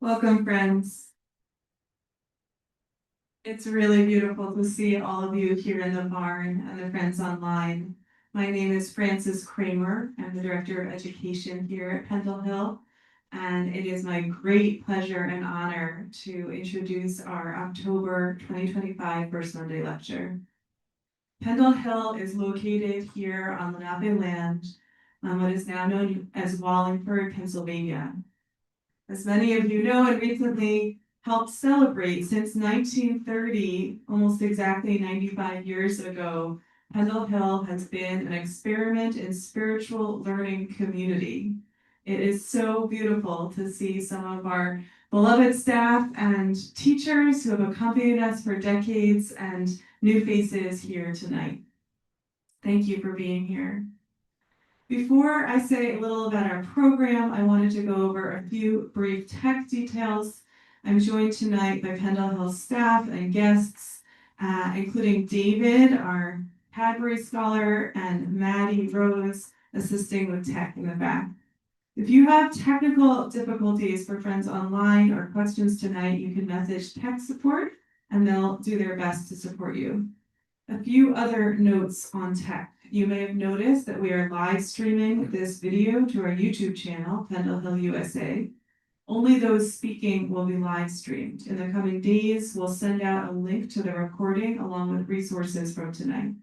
Welcome, friends. It's really beautiful to see all of you here in the barn and the friends online. My name is Frances Kramer. I'm the Director of Education here at Pendle Hill, and it is my great pleasure and honor to introduce our October 2025 First Monday Lecture. Pendle Hill is located here on Lenape land on what is now known as Wallingford, Pennsylvania. As many of you know, and recently helped celebrate since 1930, almost exactly 95 years ago, Pendle Hill has been an experiment in spiritual learning community. It is so beautiful to see some of our beloved staff and teachers who have accompanied us for decades and new faces here tonight. Thank you for being here. Before I say a little about our program, I wanted to go over a few brief tech details. I'm joined tonight by Pendle Hill staff and guests, including David, our Cadbury Scholar, and Maddie Rose, assisting with tech in the back. If you have technical difficulties for friends online or questions tonight, you can message tech support, and they'll do their best to support you. A few other notes on tech. You may have noticed that we are live streaming this video to our YouTube channel, Pendle Hill USA. Only those speaking will be live streamed. In the coming days, we'll send out a link to the recording along with resources from tonight.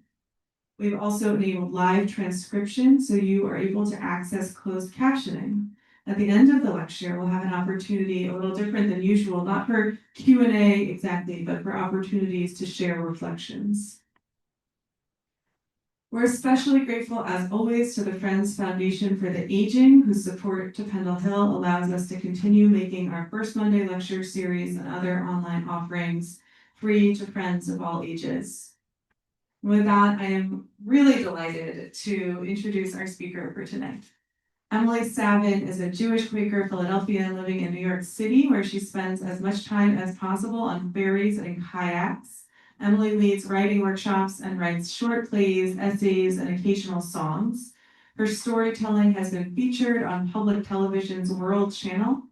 We've also enabled live transcription, so you are able to access closed captioning. At the end of the lecture, we'll have an opportunity a little different than usual, not for Q&A exactly, but for opportunities to share reflections. We're especially grateful, as always, to the Friends Foundation for the Aging, whose support to Pendle Hill allows us to continue making our First Monday Lecture series and other online offerings free to friends of all ages. With that, I am really delighted to introduce our speaker for tonight. Emily Savin is a Jewish Quaker Philadelphian living in New York City, where she spends as much time as possible on ferries and kayaks. Emily leads writing workshops and writes short plays, essays, and occasional songs. Her storytelling has been featured on public television's World Channel.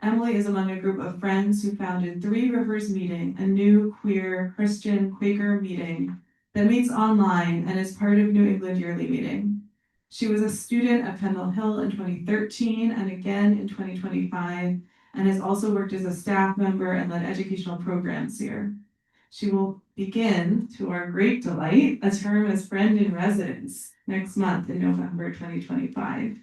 Emily is among a group of friends who founded Three Rivers Meeting, a new queer Christian Quaker meeting that meets online and is part of New England Yearly Meeting. She was a student at Pendle Hill in 2013 and again in 2025, and has also worked as a staff member and led educational programs here. She will begin, to our great delight, a term as friend in residence next month in November 2025.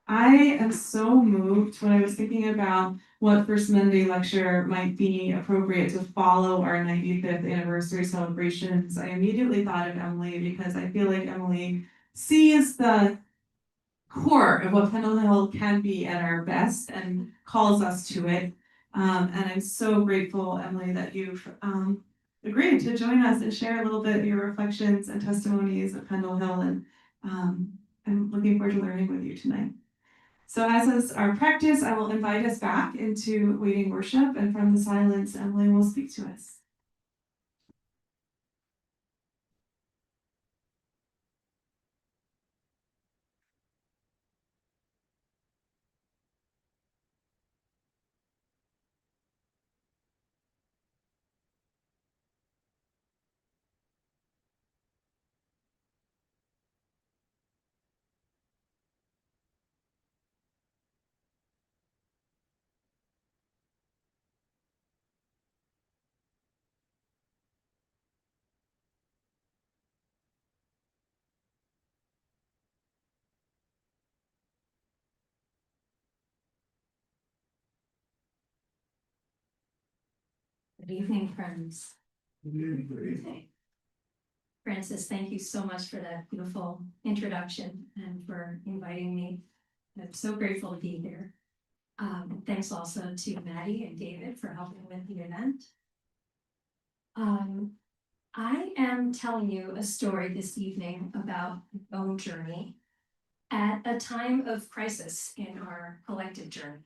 I am so moved when I was thinking about what First Monday Lecture might be appropriate to follow our 95th anniversary celebrations. I immediately thought of Emily because I feel like Emily sees the core of what Pendle Hill can be at our best and calls us to it. And I'm so grateful, Emily, that you've agreed to join us and share a little bit of your reflections and testimonies at Pendle Hill, and I'm looking forward to learning with you tonight. So as is our practice, I will invite us back into waiting worship, and from the silence, Emily will speak to us. Good evening, friends. Good evening. Frances, thank you so much for that beautiful introduction and for inviting me. I'm so grateful to be here. Thanks also to Maddie and David for helping with the event. I am telling you a story this evening about my own journey at a time of crisis in our collective journey.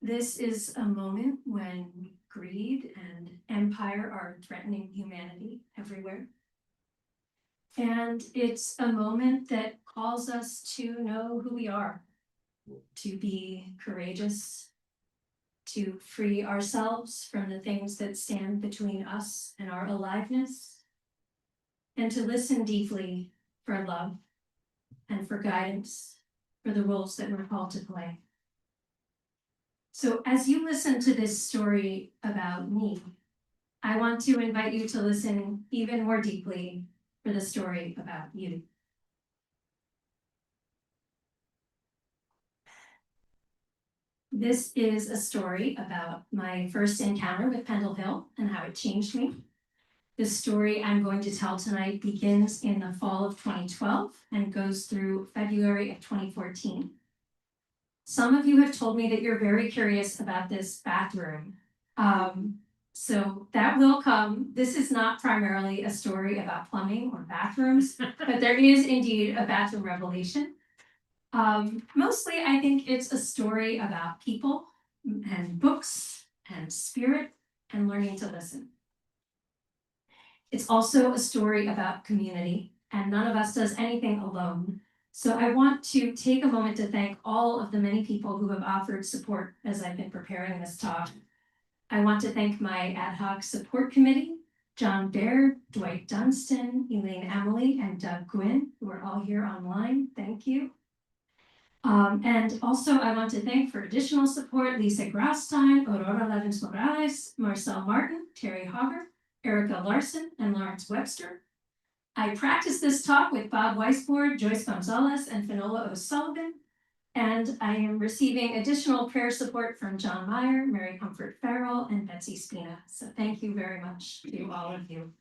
This is a moment when greed and empire are threatening humanity everywhere. And it's a moment that calls us to know who we are, to be courageous, to free ourselves from the things that stand between us and our aliveness, and to listen deeply for love and for guidance for the roles that we're called to play. So as you listen to this story about me, I want to invite you to listen even more deeply for the story about you. This is a story about my first encounter with Pendle Hill and how it changed me. The story I'm going to tell tonight begins in the fall of 2012 and goes through February of 2014. Some of you have told me that you're very curious about this bathroom. So that will come. This is not primarily a story about plumbing or bathrooms, but there is indeed a bathroom revelation. Mostly, I think it's a story about people and books and spirit and learning to listen. It's also a story about community, and none of us does anything alone. So I want to take a moment to thank all of the many people who have offered support as I've been preparing this talk. I want to thank my ad hoc support committee, John Baird, Dwight Dunstan, Elaine Emily, and Doug Gwynn, who are all here online. Thank you. And also I want to thank for additional support, Lisa Grasstein, Aurora Levins Morales, Marcel Martin, Terry Hogger, Erica Larson, and Lawrence Webster. I practiced this talk with Bob Weisbord, Joyce Gonzalez, and Finola O'Sullivan, and I am receiving additional prayer support from John Meyer, Mary Comfort Farrell, and Betsy Spina. So thank you very much to all of you.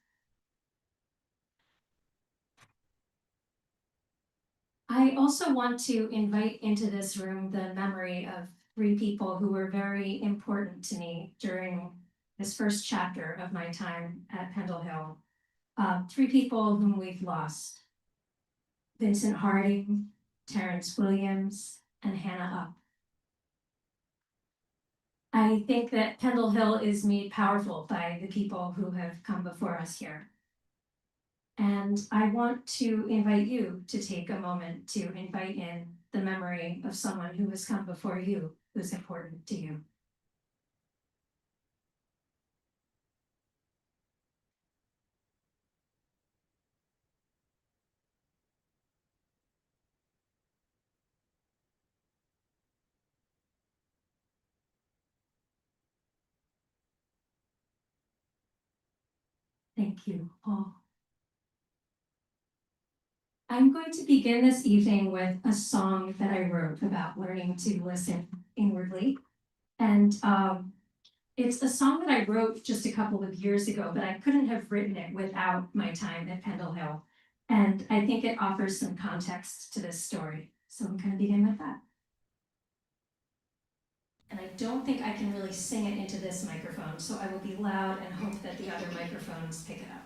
I also want to invite into this room the memory of 3 people who were very important to me during this first chapter of my time at Pendle Hill. 3 people whom we've lost: Vincent Harding, Terrence Williams, and Hannah Up. I think that Pendle Hill is made powerful by the people who have come before us here. And I want to invite you to take a moment to invite in the memory of someone who has come before you, who's important to you. Thank you, Paul. I'm going to begin this evening with a song that I wrote about learning to listen inwardly. And it's a song that I wrote just a couple of years ago, but I couldn't have written it without my time at Pendle Hill. And I think it offers some context to this story. So I'm going to begin with that. And I don't think I can really sing it into this microphone, so I will be loud and hope that the other microphones pick it up.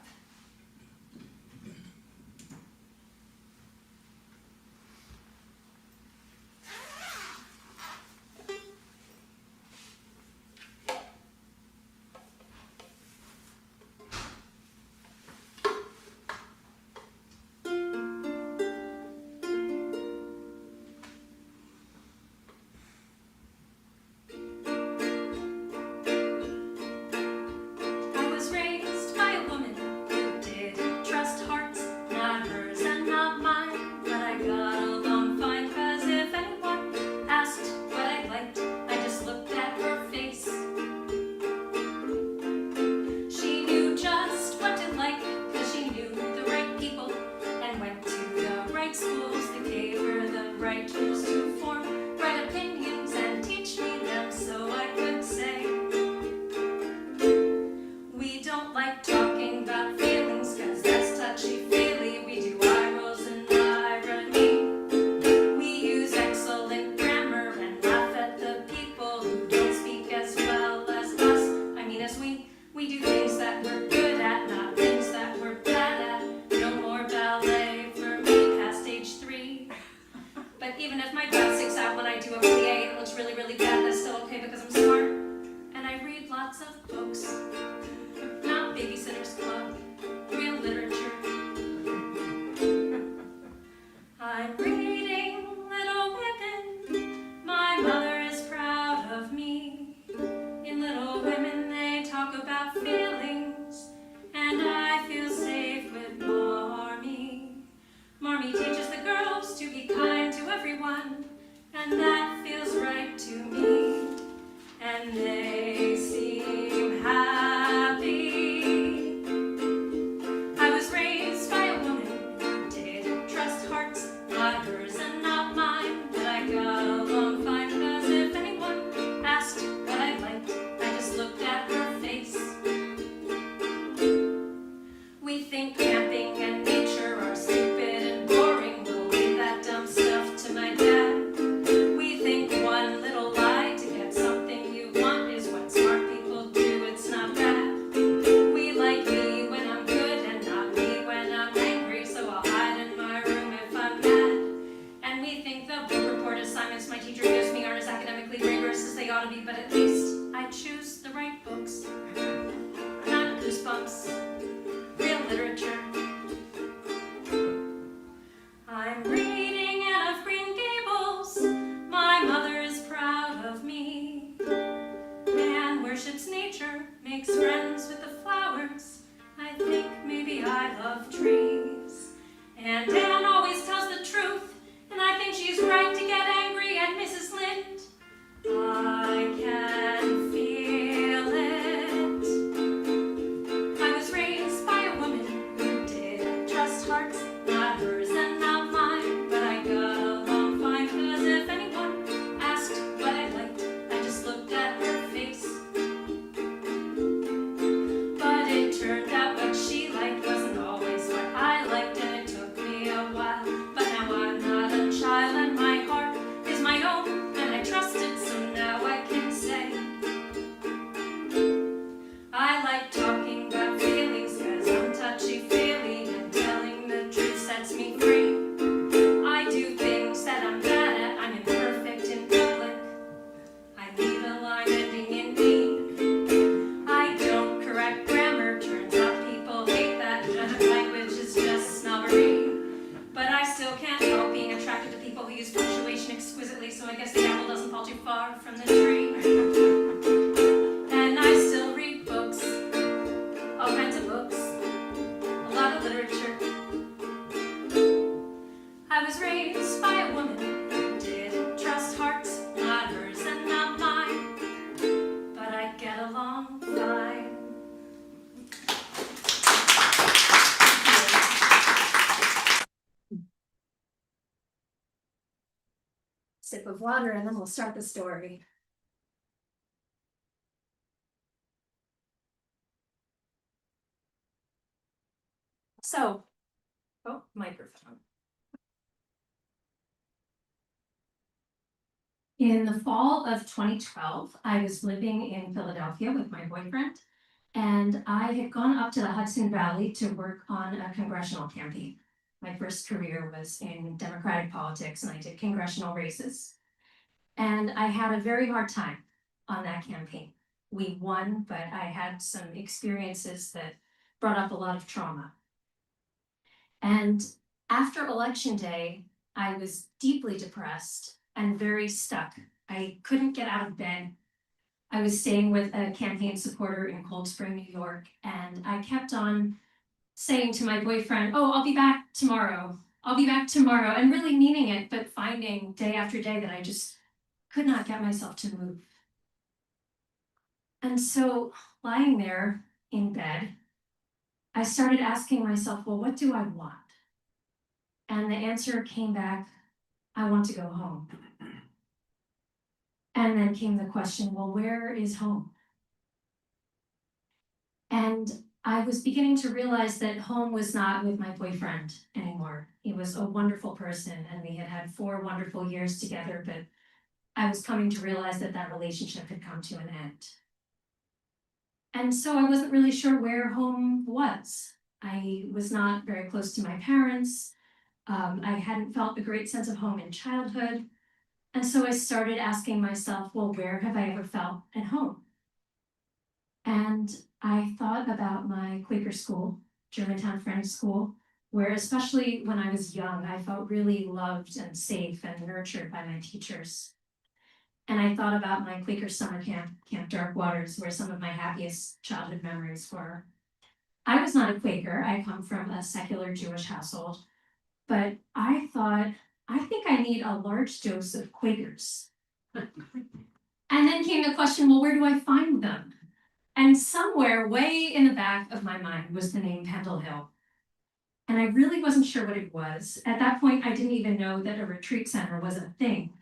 I was raised by a woman I choose the right books, not goosebumps, real literature. I'm reading Anne of Green Gables, my mother is proud of me. Man worships nature, makes friends with the flowers, I think maybe I love trees. And Anne always tells the truth, and I think she's right to get angry at Mrs. Lind. I can feel it. I was raised by a woman who did trust hearts, not hers and not mine, but I got along fine, cause if anyone asked what I liked, I just looked at her face. But it turned out what she liked wasn't always what I liked, and it took me a while. But now I'm not a child, and my heart is my own, and I trust it, so now I can say I like talking about feelings, cause I'm touchy-feely, and telling the truth sets me free. I do things that I'm bad at, I'm imperfect in public, I need a line ending in "-ing". I don't correct grammar, turns out people hate that, language is just snobbery. But I still can't help being attracted to people who use punctuation exquisitely, so I guess the apple doesn't fall too far from the tree. And I still read books, all kinds of books, a lot of literature. I was raised by a woman who didn't trust hearts, not hers and not mine, but I get along fine. Sip of water and then we'll start the story. So, microphone. In the fall of 2012, I was living in Philadelphia with my boyfriend, and I had gone up to the Hudson Valley to work on a congressional campaign. My first career was in Democratic politics, and I did congressional races. And I had a very hard time on that campaign. We won, but I had some experiences that brought up a lot of trauma. And after Election Day, I was deeply depressed and very stuck. I couldn't get out of bed. I was staying with a campaign supporter in Cold Spring, New York, and I kept on saying to my boyfriend, "Oh, I'll be back tomorrow. I'll be back tomorrow," and really meaning it, but finding day after day that I just could not get myself to move. And so, lying there in bed, I started asking myself, well, what do I want? And the answer came back, I want to go home. And then came the question, well, where is home? And I was beginning to realize that home was not with my boyfriend anymore. He was a wonderful person, and we had had 4 wonderful years together, but I was coming to realize that that relationship had come to an end. And so I wasn't really sure where home was. I was not very close to my parents. I hadn't felt a great sense of home in childhood. And so I started asking myself, well, where have I ever felt at home? And I thought about my Quaker school, Germantown Friends School, where especially when I was young, I felt really loved and safe and nurtured by my teachers. And I thought about my Quaker summer camp, Camp Dark Waters, where some of my happiest childhood memories were. I was not a Quaker, I come from a secular Jewish household, but I thought, I think I need a large dose of Quakers. And then came the question, well, where do I find them? And somewhere way in the back of my mind was the name Pendle Hill. And I really wasn't sure what it was. At that point, I didn't even know that a retreat center was a thing.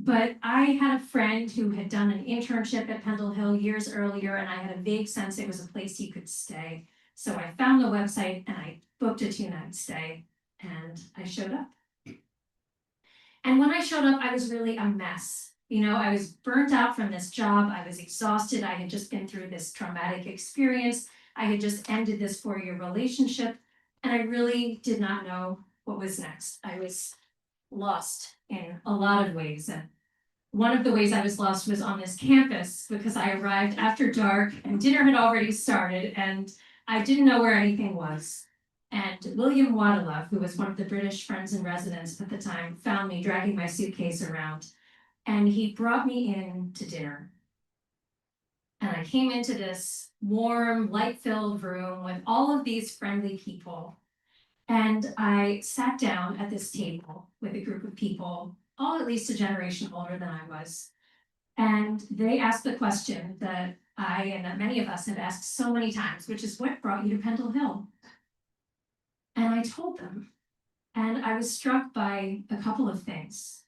But I had a friend who had done an internship at Pendle Hill years earlier, and I had a vague sense it was a place he could stay. So I found the website and I booked a 2-night stay, and I showed up. And when I showed up, I was really a mess. You know, I was burnt out from this job. I was exhausted. I had just been through this traumatic experience. I had just ended this 4-year relationship, and I really did not know what was next. I was lost in a lot of ways. And One of the ways I was lost was on this campus because I arrived after dark and dinner had already started and I didn't know where anything was. And William Waddela, who was one of the British friends in residence at the time, found me dragging my suitcase around and he brought me in to dinner. And I came into this warm, light-filled room with all of these friendly people. And I sat down at this table with a group of people, all at least a generation older than I was. And they asked the question that I and that many of us have asked so many times, which is what brought you to Pendle Hill? And I told them, and I was struck by a couple of things.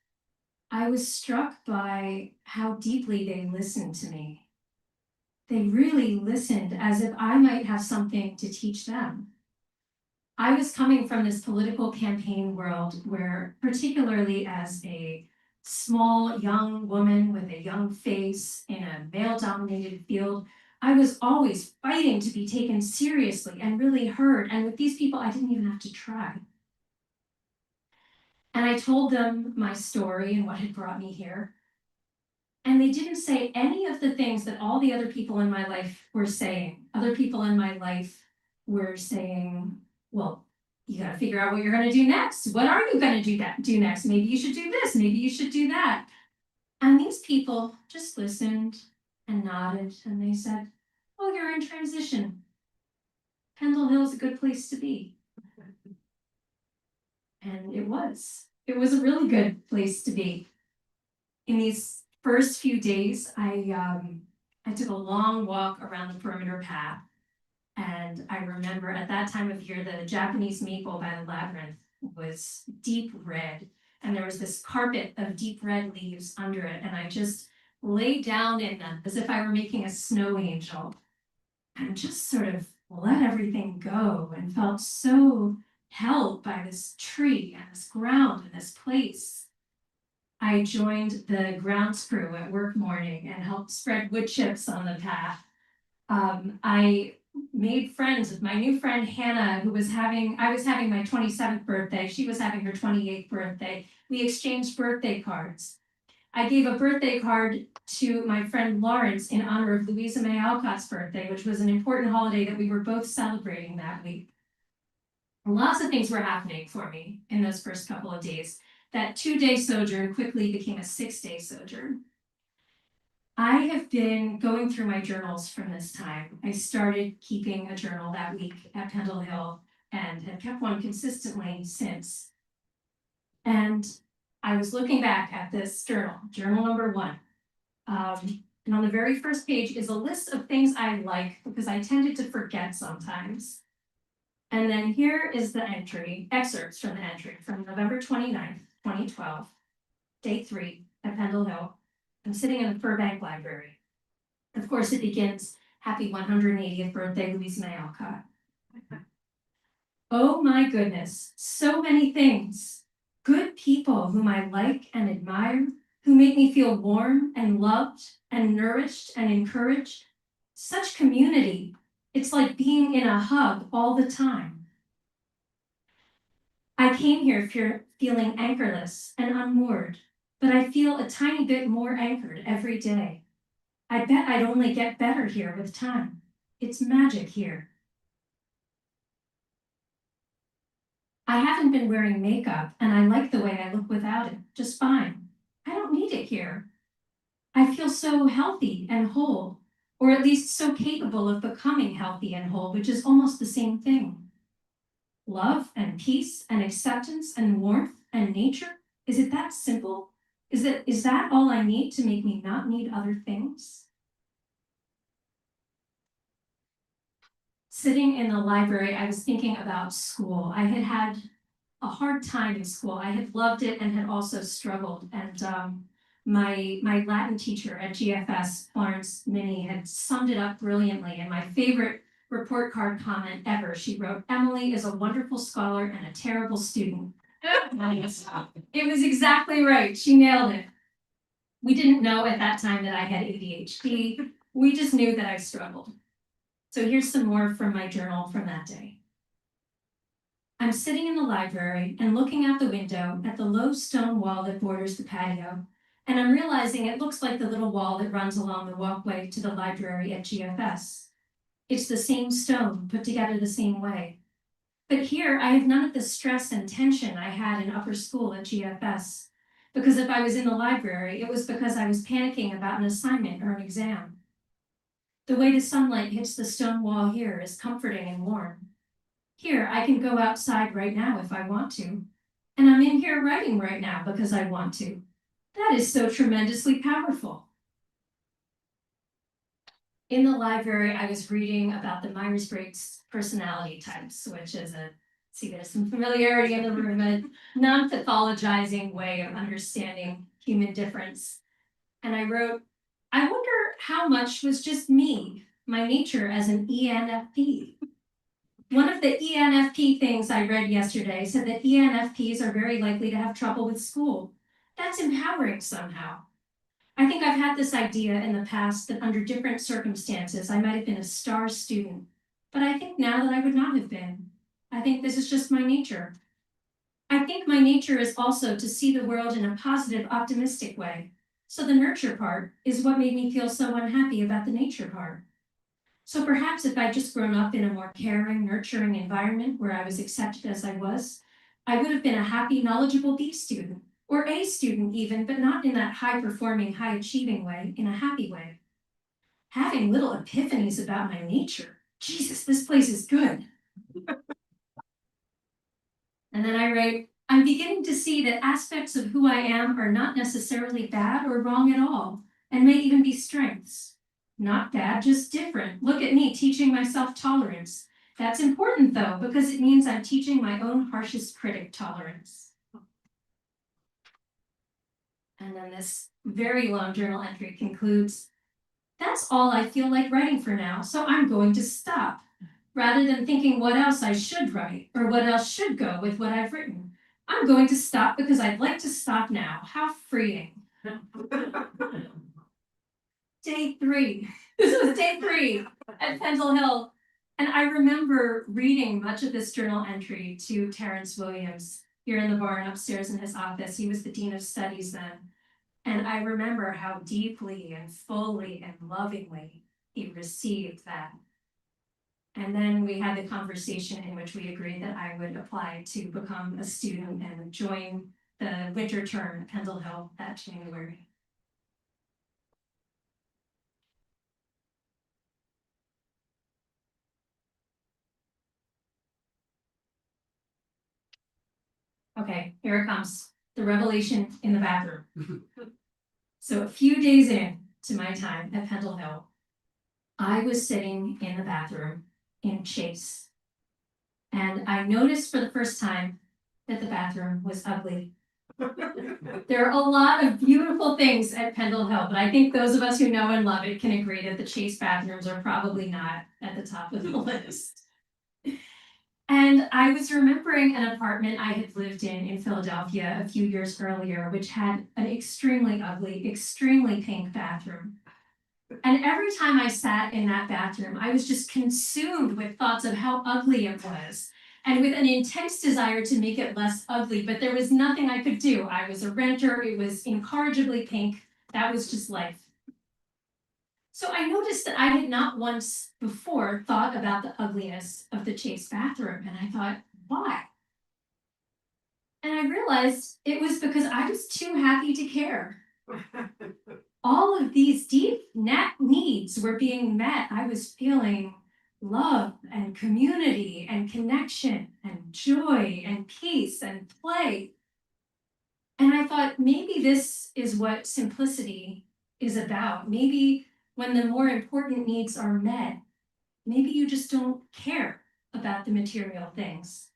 I was struck by how deeply they listened to me. They really listened as if I might have something to teach them. I was coming from this political campaign world where, particularly as a small young woman with a young face in a male-dominated field, I was always fighting to be taken seriously and really heard. And with these people, I didn't even have to try. And I told them my story and what had brought me here. And they didn't say any of the things that all the other people in my life were saying. Other people in my life were saying, well, you got to figure out what you're going to do next. What are you going to do next? Maybe you should do this. Maybe you should do that. And these people just listened and nodded and they said, oh, you're in transition. Pendle Hill is a good place to be. And it was. It was a really good place to be. In these first few days, I took a long walk around the perimeter path. And I remember at that time of year, the Japanese maple by the labyrinth was deep red. And there was this carpet of deep red leaves under it. And I just laid down in them as if I were making a snow angel. And just sort of let everything go and felt so held by this tree and this ground and this place. I joined the grounds crew at work morning and helped spread wood chips on the path. I made friends with my new friend Hannah, I was having my 27th birthday. She was having her 28th birthday. We exchanged birthday cards. I gave a birthday card to my friend Lawrence in honor of Louisa May Alcott's birthday, which was an important holiday that we were both celebrating that week. Lots of things were happening for me in those first couple of days. That 2-day sojourn quickly became a 6-day sojourn. I have been going through my journals from this time. I started keeping a journal that week at Pendle Hill and have kept one consistently since. And I was looking back at this journal number 1. And on the very first page is a list of things I like because I tended to forget sometimes. And then here is the excerpts from the entry from November 29th, 2012, day 3 at Pendle Hill. I'm sitting in the Burbank Library. Of course, it begins, happy 180th birthday, Louisa May Alcott. Oh my goodness, so many things. Good people whom I like and admire, who make me feel warm and loved and nourished and encouraged. Such community. It's like being in a hug all the time. I came here feeling anchorless and unmoored, but I feel a tiny bit more anchored every day. I bet I'd only get better here with time. It's magic here. I haven't been wearing makeup and I like the way I look without it, just fine. I don't need it here. I feel so healthy and whole, or at least so capable of becoming healthy and whole, which is almost the same thing. Love and peace and acceptance and warmth and nature, is it that simple? Is that all I need to make me not need other things? Sitting in the library, I was thinking about school. I had had a hard time in school. I had loved it and had also struggled. And my Latin teacher at GFS, Florence Minnie, had summed it up brilliantly. And my favorite report card comment ever, she wrote, Emily is a wonderful scholar and a terrible student. It was exactly right. She nailed it. We didn't know at that time that I had ADHD. We just knew that I struggled. So here's some more from my journal from that day. I'm sitting in the library and looking out the window at the low stone wall that borders the patio And I'm realizing it looks like the little wall that runs along the walkway to the library at GFS. It's the same stone put together the same way. But here I have none of the stress and tension I had in upper school at GFS. Because if I was in the library, it was because I was panicking about an assignment or an exam. The way the sunlight hits the stone wall here is comforting and warm. Here, I can go outside right now if I want to. And I'm in here writing right now because I want to. That is so tremendously powerful. In the library, I was reading about the Myers-Briggs personality types, which is see, there's some familiarity in the room, a non-pathologizing way of understanding human difference. And I wrote, I wonder how much was just me, my nature as an ENFP. One of the ENFP things I read yesterday said that ENFPs are very likely to have trouble with school. That's empowering somehow. I think I've had this idea in the past that under different circumstances, I might have been a star student, but I think now that I would not have been. I think this is just my nature. I think my nature is also to see the world in a positive, optimistic way. So the nurture part is what made me feel so unhappy about the nature part. So perhaps if I'd just grown up in a more caring, nurturing environment where I was accepted as I was, I would have been a happy, knowledgeable B student, or A student even, but not in that high-performing, high-achieving way, in a happy way. Having little epiphanies about my nature. Jesus, this place is good. And then I write, I'm beginning to see that aspects of who I am are not necessarily bad or wrong at all, and may even be strengths. Not bad, just different. Look at me teaching myself tolerance. That's important though, because it means I'm teaching my own harshest critic tolerance. And then this very long journal entry concludes, that's all I feel like writing for now, so I'm going to stop. Rather than thinking what else I should write or what else should go with what I've written. I'm going to stop because I'd like to stop now. How freeing. Day 3. This was day 3 at Pendle Hill. And I remember reading much of this journal entry to Terrence Williams here in the barn upstairs in his office. He was the Dean of Studies then. And I remember how deeply and fully and lovingly he received that. And then we had the conversation in which we agreed that I would apply to become a student and join the winter term at Pendle Hill that January. Okay, here it comes. The revelation in the bathroom. So a few days in to my time at Pendle Hill, I was sitting in the bathroom in Chase. And I noticed for the first time that the bathroom was ugly. There are a lot of beautiful things at Pendle Hill, but I think those of us who know and love it can agree that the Chase bathrooms are probably not at the top of the list. And I was remembering an apartment I had lived in Philadelphia a few years earlier, which had an extremely ugly, extremely pink bathroom. And every time I sat in that bathroom, I was just consumed with thoughts of how ugly it was and with an intense desire to make it less ugly, but there was nothing I could do. I was a renter, it was incorrigibly pink, that was just life. So I noticed that I had not once before thought about the ugliness of the Chase bathroom, and I thought, why? And I realized it was because I was too happy to care. All of these deep needs were being met. I was feeling love and community and connection and joy and peace and play. And I thought maybe this is what simplicity is about. Maybe when the more important needs are met, maybe you just don't care about the material things.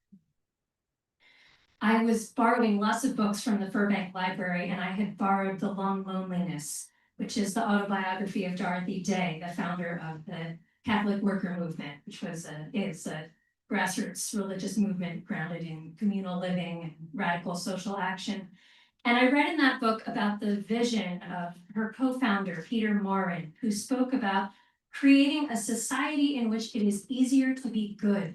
I was borrowing lots of books from the Burbank Library, and I had borrowed The Long Loneliness, which is the autobiography of Dorothy Day, the founder of the Catholic worker movement, which is a grassroots religious movement grounded in communal living and radical social action. And I read in that book about the vision of her co-founder, Peter Morin, who spoke about creating a society in which it is easier to be good.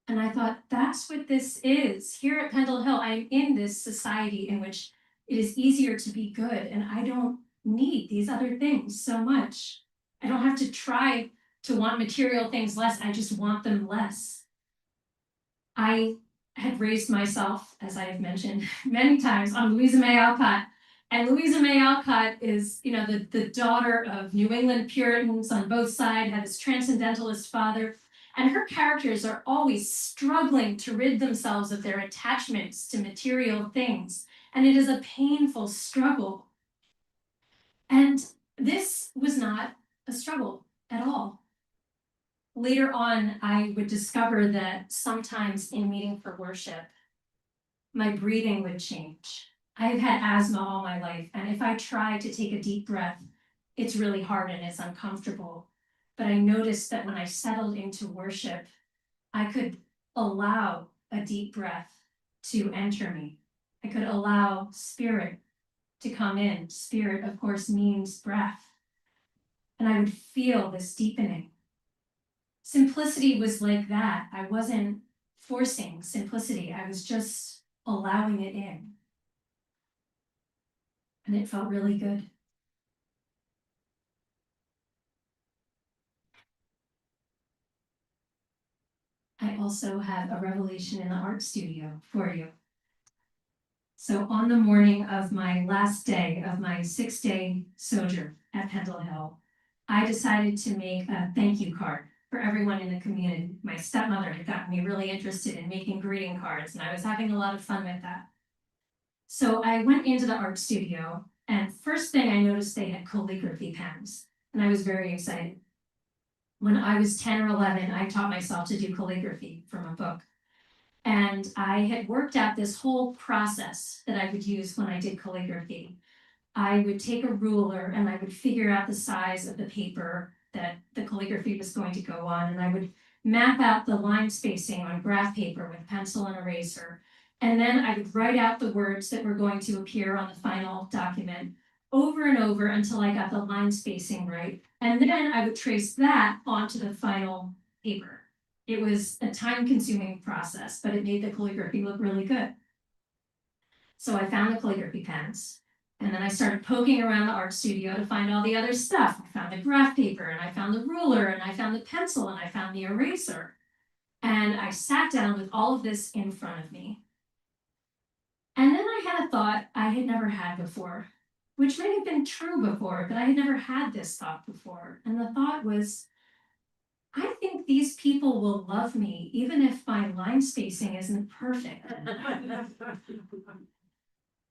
And I thought, that's what this is. Here at Pendle Hill, I'm in this society in which It is easier to be good, and I don't need these other things so much. I don't have to try to want material things less, I just want them less. I had raised myself, as I have mentioned many times, on Louisa May Alcott. And Louisa May Alcott is, the daughter of New England Puritans on both sides, had this transcendentalist father. And her characters are always struggling to rid themselves of their attachments to material things. And it is a painful struggle. And this was not a struggle at all. Later on, I would discover that sometimes in meeting for worship, my breathing would change. I've had asthma all my life, and if I try to take a deep breath, it's really hard and it's uncomfortable. But I noticed that when I settled into worship, I could allow a deep breath to enter me. I could allow spirit to come in. Spirit, of course, means breath. And I would feel this deepening. Simplicity was like that. I wasn't forcing simplicity. I was just allowing it in. And it felt really good. I also have a revelation in the art studio for you. So on the morning of my last day of my 6-day sojourn at Pendle Hill, I decided to make a thank you card for everyone in the community. My stepmother had gotten me really interested in making greeting cards, and I was having a lot of fun with that. So I went into the art studio, and first thing I noticed, they had calligraphy pens, and I was very excited. When I was 10 or 11, I taught myself to do calligraphy from a book. And I had worked out this whole process that I would use when I did calligraphy. I would take a ruler and I would figure out the size of the paper that the calligraphy was going to go on, and I would map out the line spacing on graph paper with pencil and eraser. And then I would write out the words that were going to appear on the final document over and over until I got the line spacing right. And then I would trace that onto the final paper. It was a time-consuming process, but it made the calligraphy look really good. So I found the calligraphy pens, and then I started poking around the art studio to find all the other stuff. I found the graph paper, and I found the ruler, and I found the pencil, and I found the eraser. And I sat down with all of this in front of me. And then I had a thought I had never had before, which may have been true before, but I had never had this thought before. And the thought was, I think these people will love me even if my line spacing isn't perfect.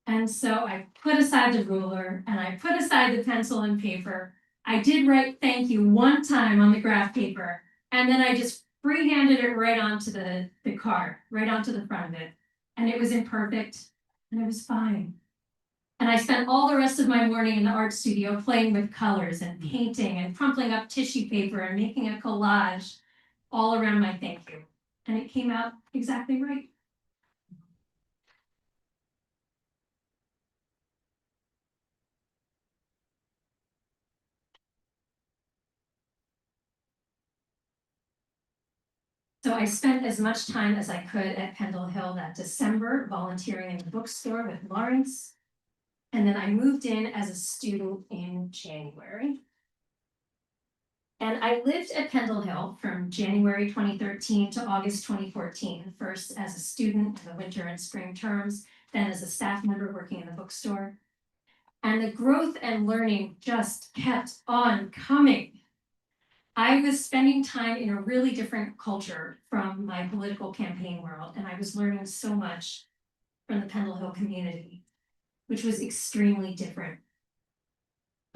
And so I put aside the ruler and I put aside the pencil and paper. I did write thank you one time on the graph paper, and then I just freehanded it right onto the card, right onto the front of it. And it was imperfect, and it was fine. And I spent all the rest of my morning in the art studio playing with colors and painting and crumpling up tissue paper and making a collage all around my thank you. And it came out exactly right. So I spent as much time as I could at Pendle Hill that December, volunteering in the bookstore with Lawrence. And then I moved in as a student in January. And I lived at Pendle Hill from January 2013 to August 2014, first as a student in the winter and spring terms, then as a staff member working in the bookstore. And the growth and learning just kept on coming. I was spending time in a really different culture from my political campaign world, and I was learning so much from the Pendle Hill community, which was extremely different.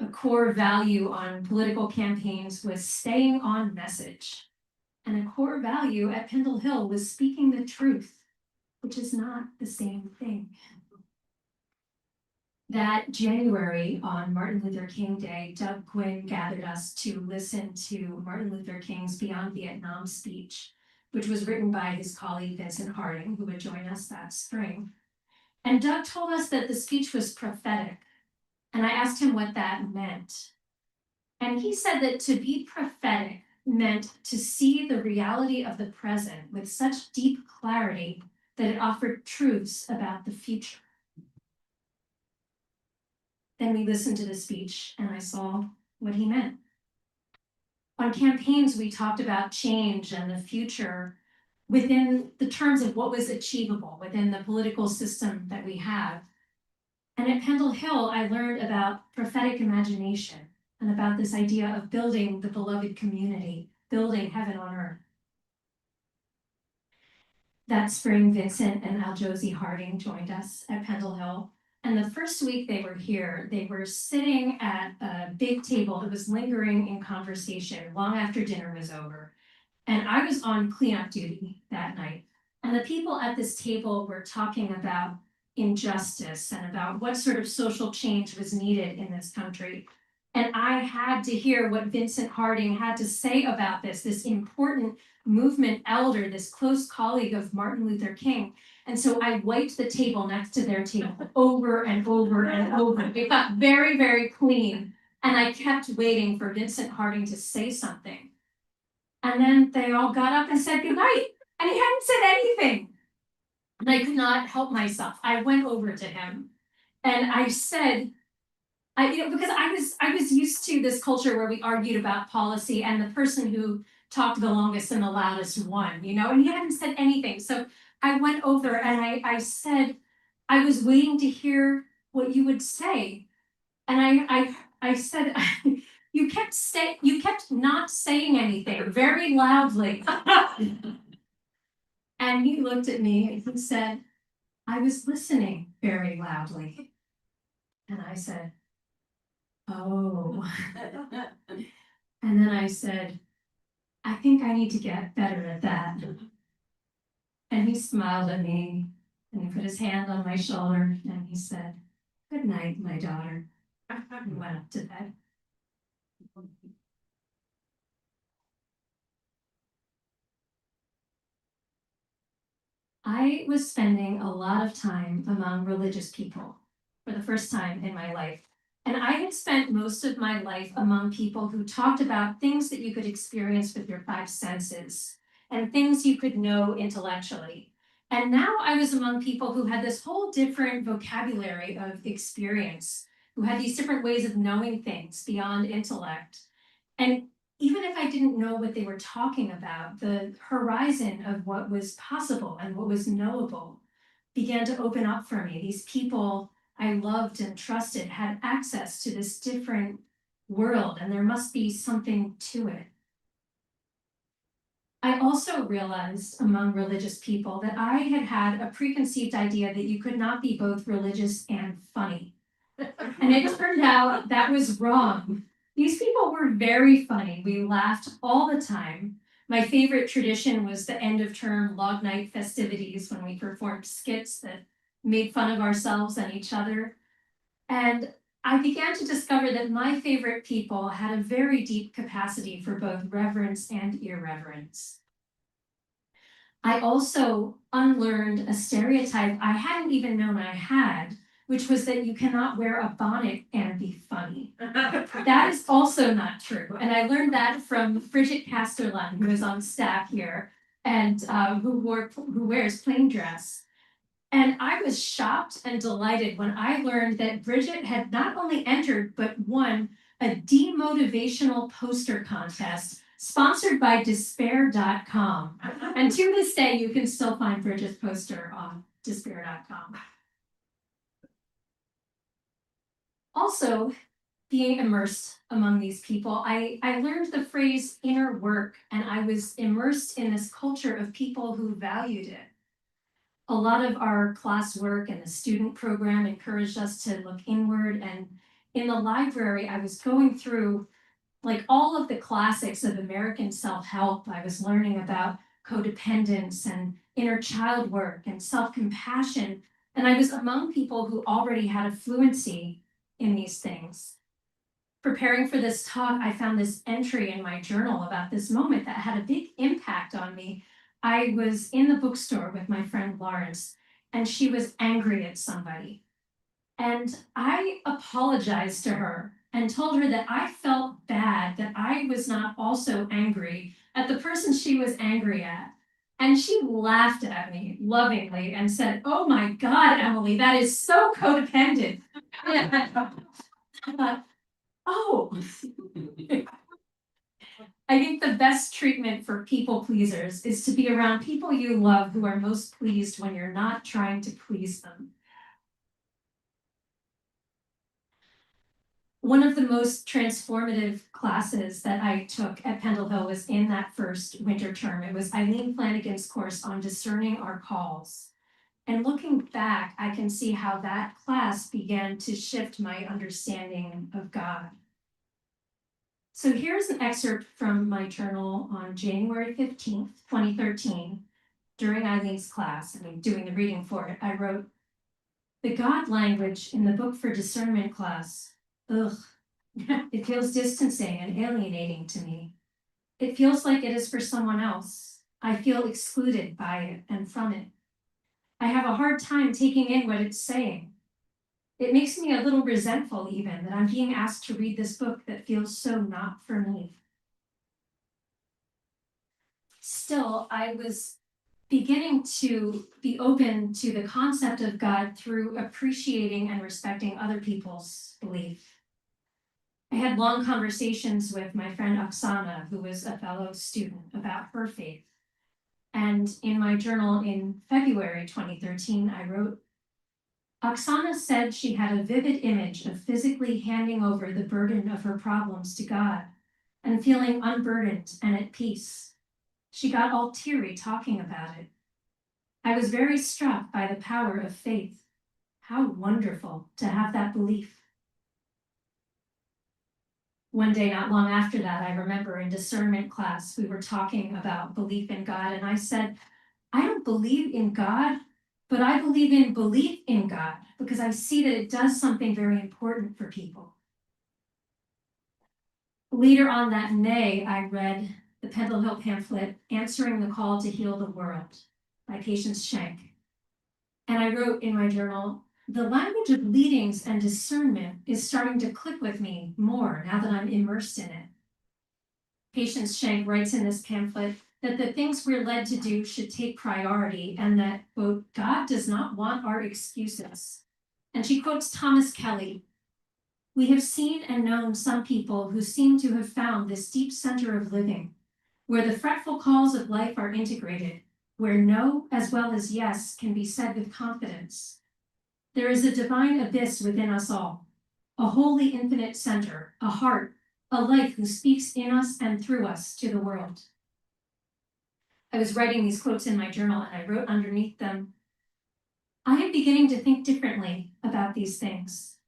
A core value on political campaigns was staying on message, and a core value at Pendle Hill was speaking the truth, which is not the same thing. That January, on Martin Luther King Day, Doug Quinn gathered us to listen to Martin Luther King's Beyond Vietnam speech, which was written by his colleague Vincent Harding, who would join us that spring. And Doug told us that the speech was prophetic, and I asked him what that meant. And he said that to be prophetic meant to see the reality of the present with such deep clarity that it offered truths about the future. Then we listened to the speech and I saw what he meant. On campaigns, we talked about change and the future within the terms of what was achievable within the political system that we have. And at Pendle Hill, I learned about prophetic imagination and about this idea of building the beloved community, building heaven on earth. That spring, Vincent and Aljosi Harding joined us at Pendle Hill. And the first week they were here, they were sitting at a big table that was lingering in conversation long after dinner was over. And I was on cleanup duty that night. And the people at this table were talking about injustice and about what sort of social change was needed in this country. And I had to hear what Vincent Harding had to say about this important movement elder, this close colleague of Martin Luther King. And so I wiped the table next to their table over and over and over. It got very, very clean. And I kept waiting for Vincent Harding to say something. And then they all got up and said goodnight. And he hadn't said anything. And I could not help myself. I went over to him and I said, because I was used to this culture where we argued about policy and the person who talked the longest and the loudest won, and he hadn't said anything. So I went over and I said, I was waiting to hear what you would say. And I said, you kept not saying anything very loudly. And he looked at me and he said, I was listening very loudly. And I said, oh. And then I said, I think I need to get better at that. And he smiled at me and he put his hand on my shoulder and he said, good night, my daughter. And went up to bed. I was spending a lot of time among religious people for the first time in my life. And I had spent most of my life among people who talked about things that you could experience with your five senses and things you could know intellectually. And now I was among people who had this whole different vocabulary of experience, who had these different ways of knowing things beyond intellect. And even if I didn't know what they were talking about, the horizon of what was possible and what was knowable began to open up for me. These people I loved and trusted had access to this different world, and there must be something to it. I also realized among religious people that I had had a preconceived idea that you could not be both religious and funny. And it turned out that was wrong. These people were very funny. We laughed all the time. My favorite tradition was the end of term log night festivities when we performed skits that made fun of ourselves and each other. And I began to discover that my favorite people had a very deep capacity for both reverence and irreverence. I also unlearned a stereotype I hadn't even known I had, which was that you cannot wear a bonnet and be funny. That is also not true. And I learned that from Bridget Casterlund, who is on staff here and who wears plain dress. And I was shocked and delighted when I learned that Bridget had not only entered, but won a demotivational poster contest sponsored by despair.com. And to this day, you can still find Bridget's poster on despair.com. Also, being immersed among these people, I learned the phrase inner work, and I was immersed in this culture of people who valued it. A lot of our classwork and the student program encouraged us to look inward, and in the library, I was going through like all of the classics of American self-help. I was learning about codependence and inner child work and self-compassion, and I was among people who already had a fluency in these things. Preparing for this talk, I found this entry in my journal about this moment that had a big impact on me. I was in the bookstore with my friend Lawrence, and she was angry at somebody. And I apologized to her and told her that I felt bad that I was not also angry at the person she was angry at. And she laughed at me lovingly and said, "Oh my God, Emily, that is so codependent." I thought, oh. I think the best treatment for people pleasers is to be around people you love who are most pleased when you're not trying to please them. One of the most transformative classes that I took at Pendle Hill was in that first winter term. It was Eileen Flanagan's course on discerning our calls. And looking back, I can see how that class began to shift my understanding of God. So here's an excerpt from my journal on January 15th, 2013. During Eileen's class, and I'm doing the reading for it, I wrote, "The God language in the book for discernment class, ugh, it feels distancing and alienating to me. It feels like it is for someone else. I feel excluded by it and from it. I have a hard time taking in what it's saying. It makes me a little resentful even that I'm being asked to read this book that feels so not for me." Still, I was beginning to be open to the concept of God through appreciating and respecting other people's belief. I had long conversations with my friend Oksana, who was a fellow student, about her faith. And in my journal in February 2013, I wrote, "Oksana said she had a vivid image of physically handing over the burden of her problems to God and feeling unburdened and at peace. She got all teary talking about it. I was very struck by the power of faith. How wonderful to have that belief." One day, not long after that, I remember in discernment class, we were talking about belief in God, and I said, "I don't believe in God, but I believe in belief in God because I see that it does something very important for people." Later on that May, I read the Pendle Hill pamphlet, "Answering the Call to Heal the World" by Patience Schenck. And I wrote in my journal, "The language of leadings and discernment is starting to click with me more now that I'm immersed in it." Patience Schenck writes in this pamphlet that the things we're led to do should take priority and that, quote, "God does not want our excuses." And she quotes Thomas Kelly, "We have seen and known some people who seem to have found this deep center of living, where the fretful calls of life are integrated, where no as well as yes can be said with confidence. There is a divine abyss within us all, a holy infinite center, a heart, a life who speaks in us and through us to the world." I was writing these quotes in my journal and I wrote underneath them, "I am beginning to think differently about these things.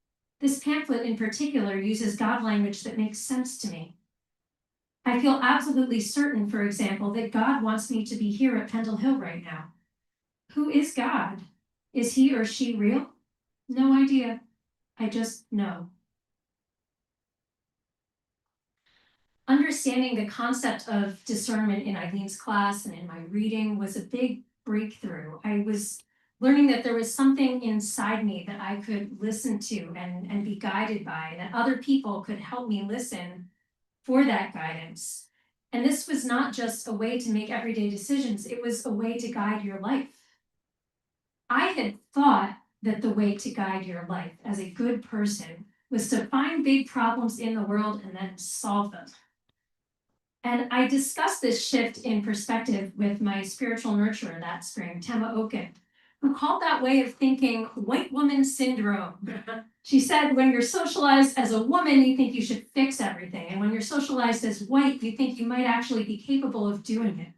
This pamphlet in particular uses God language that makes sense to me. I feel absolutely certain, for example, that God wants me to be here at Pendle Hill right now. Who is God? Is he or she real? No idea. I just know." Understanding the concept of discernment in Eileen's class and in my reading was a big breakthrough. I was learning that there was something inside me that I could listen to and be guided by, that other people could help me listen for that guidance. And this was not just a way to make everyday decisions, it was a way to guide your life. I had thought that the way to guide your life as a good person was to find big problems in the world and then solve them. And I discussed this shift in perspective with my spiritual nurturer that spring, Tema Oken, who called that way of thinking white woman syndrome. She said, when you're socialized as a woman, you think you should fix everything. And when you're socialized as white, you think you might actually be capable of doing it.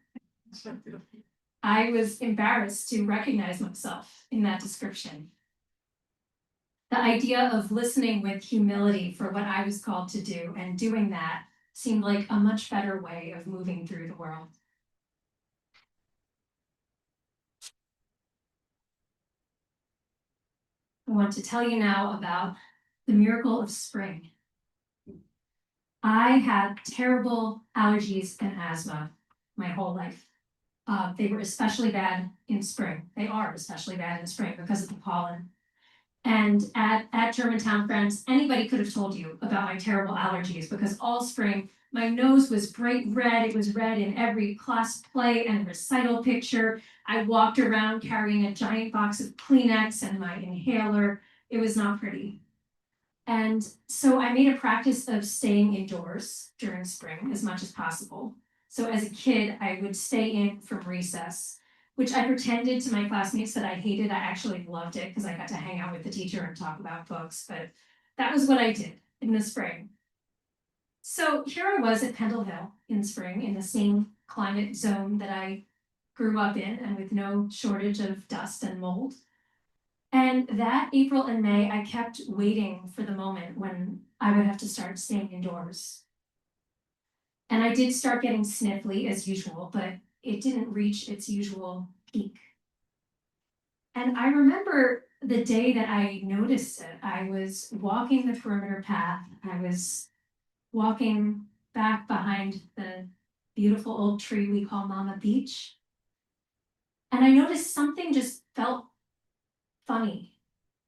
I was embarrassed to recognize myself in that description. The idea of listening with humility for what I was called to do and doing that seemed like a much better way of moving through the world. I want to tell you now about the miracle of spring. I had terrible allergies and asthma my whole life. They were especially bad in spring. They are especially bad in spring because of the pollen. And at Germantown Friends, anybody could have told you about my terrible allergies because all spring, my nose was bright red. It was red in every class play and recital picture. I walked around carrying a giant box of Kleenex and my inhaler. It was not pretty. And so I made a practice of staying indoors during spring as much as possible. So as a kid, I would stay in from recess, which I pretended to my classmates that I hated. I actually loved it because I got to hang out with the teacher and talk about books, but that was what I did in the spring. So here I was at Pendle Hill in spring in the same climate zone that I grew up in and with no shortage of dust and mold. And that April and May, I kept waiting for the moment when I would have to start staying indoors. And I did start getting sniffly as usual, but it didn't reach its usual peak. And I remember the day that I noticed it. I was walking the perimeter path. I was walking back behind the beautiful old tree we call Mama Beach. And I noticed something just felt funny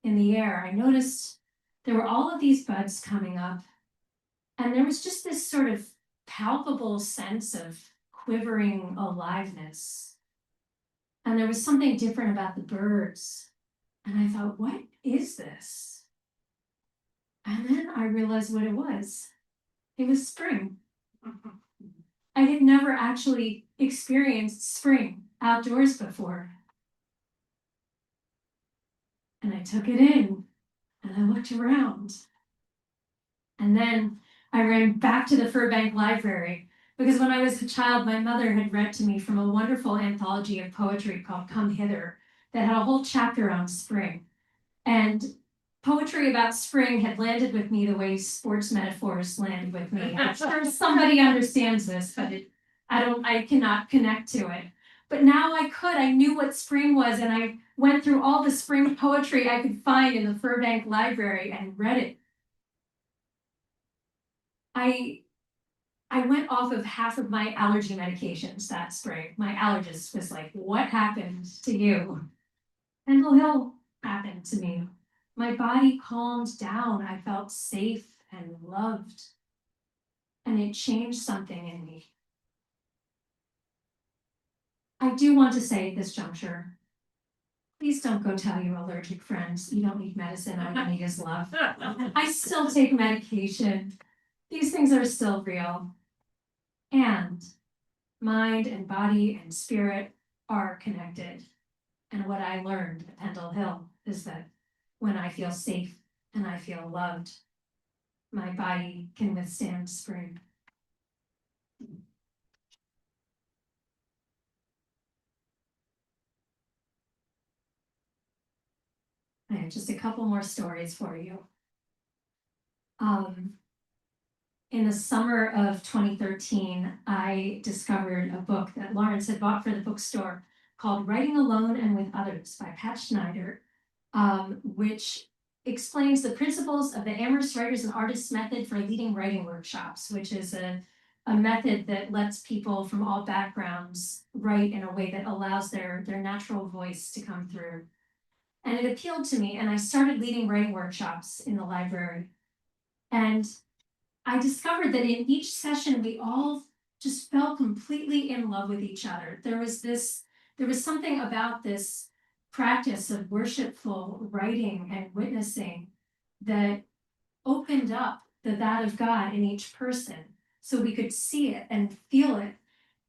in the air. I noticed there were all of these buds coming up, and there was just this sort of palpable sense of quivering aliveness. And there was something different about the birds. And I thought, what is this? And then I realized what it was. It was spring. I had never actually experienced spring outdoors before. And I took it in and I looked around. And then I ran back to the Furbank Library because when I was a child, my mother had read to me from a wonderful anthology of poetry called Come Hither that had a whole chapter on spring. And poetry about spring had landed with me the way sports metaphors land with me. I'm sure somebody understands this, but I cannot connect to it. But now I could. I knew what spring was, and I went through all the spring poetry I could find in the Furbank Library and read it. I went off of half of my allergy medications that spring. My allergist was like, "What happened to you?" Pendle Hill happened to me. My body calmed down. I felt safe and loved. And it changed something in me. I do want to say at this juncture, please don't go tell your allergic friends you don't need medicine, all you need is love. I still take medication. These things are still real. And mind and body and spirit are connected. And what I learned at Pendle Hill is that when I feel safe and I feel loved, my body can withstand spring. I have just a couple more stories for you. In the summer of 2013, I discovered a book that Lawrence had bought for the bookstore called Writing Alone and with Others by Pat Schneider, which explains the principles of the Amherst Writers and Artists method for leading writing workshops, which is a method that lets people from all backgrounds write in a way that allows their natural voice to come through. And it appealed to me, and I started leading writing workshops in the library. And I discovered that in each session, we all just fell completely in love with each other. There was something about this practice of worshipful writing and witnessing that opened up that of God in each person so we could see it and feel it.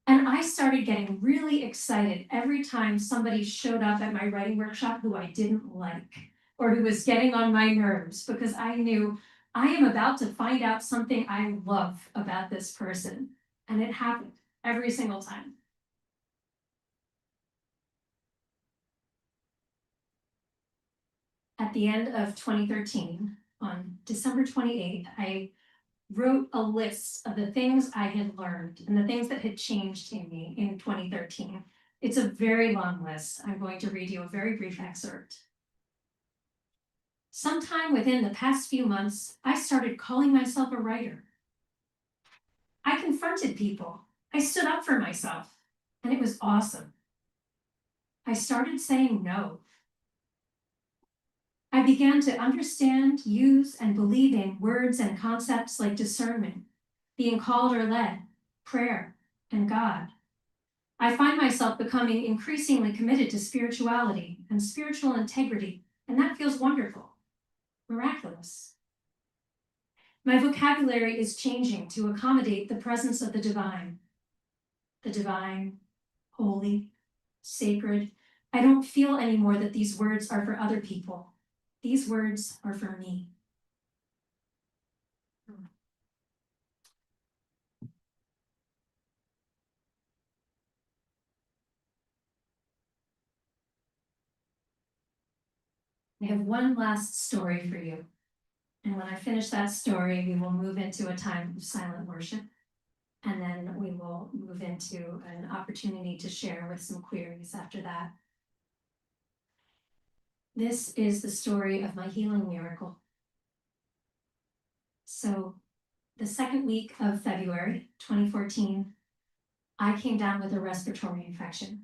And I started getting really excited every time somebody showed up at my writing workshop who I didn't like or who was getting on my nerves, because I knew I am about to find out something I love about this person. And it happened every single time. At the end of 2013, on December 28th, I wrote a list of the things I had learned and the things that had changed in me in 2013. It's a very long list. I'm going to read you a very brief excerpt. Sometime within the past few months, I started calling myself a writer. I confronted people. I stood up for myself, and it was awesome. I started saying no. I began to understand, use, and believe in words and concepts like discernment, being called or led, prayer, and God. I find myself becoming increasingly committed to spirituality and spiritual integrity, and that feels wonderful, miraculous. My vocabulary is changing to accommodate the presence of the divine, holy, sacred. I don't feel anymore that these words are for other people. These words are for me. I have one last story for you. And when I finish that story, we will move into a time of silent worship. And then we will move into an opportunity to share with some queries after that. This is the story of my healing miracle. So, the second week of February 2014, I came down with a respiratory infection.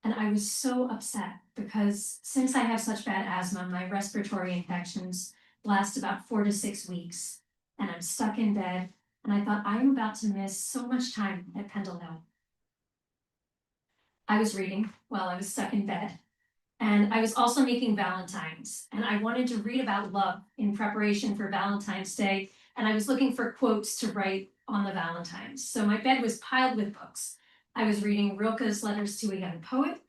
And I was so upset because since I have such bad asthma, my respiratory infections last about 4 to 6 weeks. And I'm stuck in bed. And I thought, I'm about to miss so much time at Pendle Hill. I was reading while I was stuck in bed. And I was also making Valentines. And I wanted to read about love in preparation for Valentine's Day. And I was looking for quotes to write on the Valentines. So my bed was piled with books. I was reading Rilke's Letters to a Young Poet.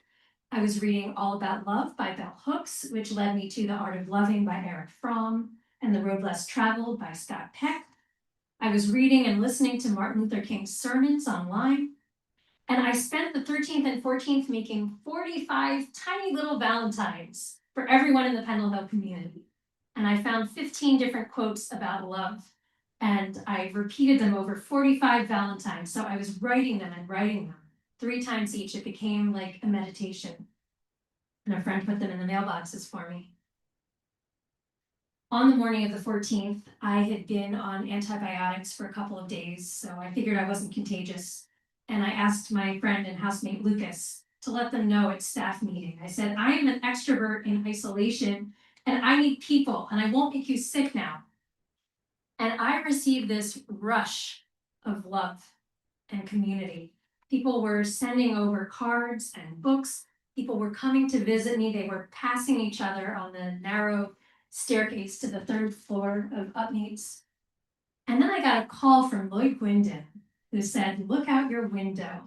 I was reading All About Love by Bell Hooks, which led me to The Art of Loving by Erich Fromm and The Road Less Traveled by Scott Peck. I was reading and listening to Martin Luther King's sermons online. And I spent the 13th and 14th making 45 tiny little Valentines for everyone in the Pendle Hill community. And I found 15 different quotes about love. And I repeated them over 45 Valentines. So I was writing them and writing them 3 times each. It became like a meditation. And a friend put them in the mailboxes for me. On the morning of the 14th, I had been on antibiotics for a couple of days, so I figured I wasn't contagious. And I asked my friend and housemate Lucas to let them know at staff meeting. I said, I am an extrovert in isolation and I need people and I won't make you sick now. And I received this rush of love and community. People were sending over cards and books. People were coming to visit me. They were passing each other on the narrow staircase to the 3rd floor of Upmeads. And then I got a call from Lloyd Gwindon, who said, look out your window.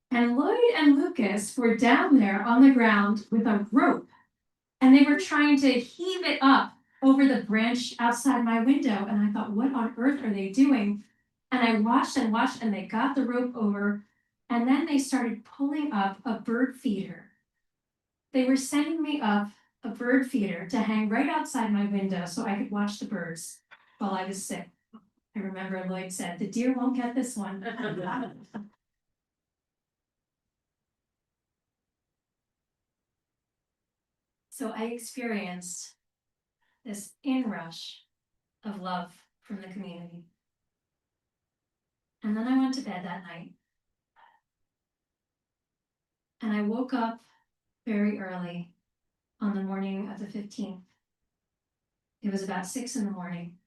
And Lloyd and Lucas were down there on the ground with a rope, and they were trying to heave it up over the branch outside my window. And I thought, what on earth are they doing? And I watched, and they got the rope over, and then they started pulling up a bird feeder. They were sending me up a bird feeder to hang right outside my window so I could watch the birds while I was sick. I remember Lloyd said, the deer won't get this one. So I experienced this inrush of love from the community. And then I went to bed that night. And I woke up very early on the morning of the 15th. It was about 6 in the morning.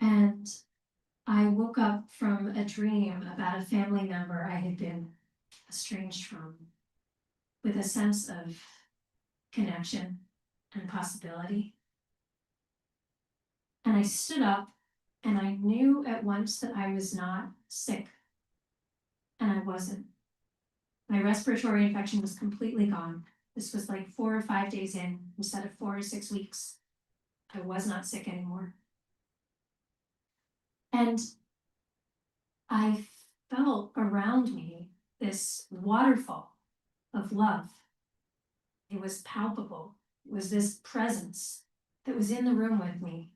And I woke up from a dream about a family member I had been estranged from, with a sense of connection and possibility. And I stood up and I knew at once that I was not sick. And I wasn't. My respiratory infection was completely gone. This was like 4 or 5 days in instead of 4 or 6 weeks. I was not sick anymore. And I felt around me this waterfall of love. It was palpable. It was this presence that was in the room with me.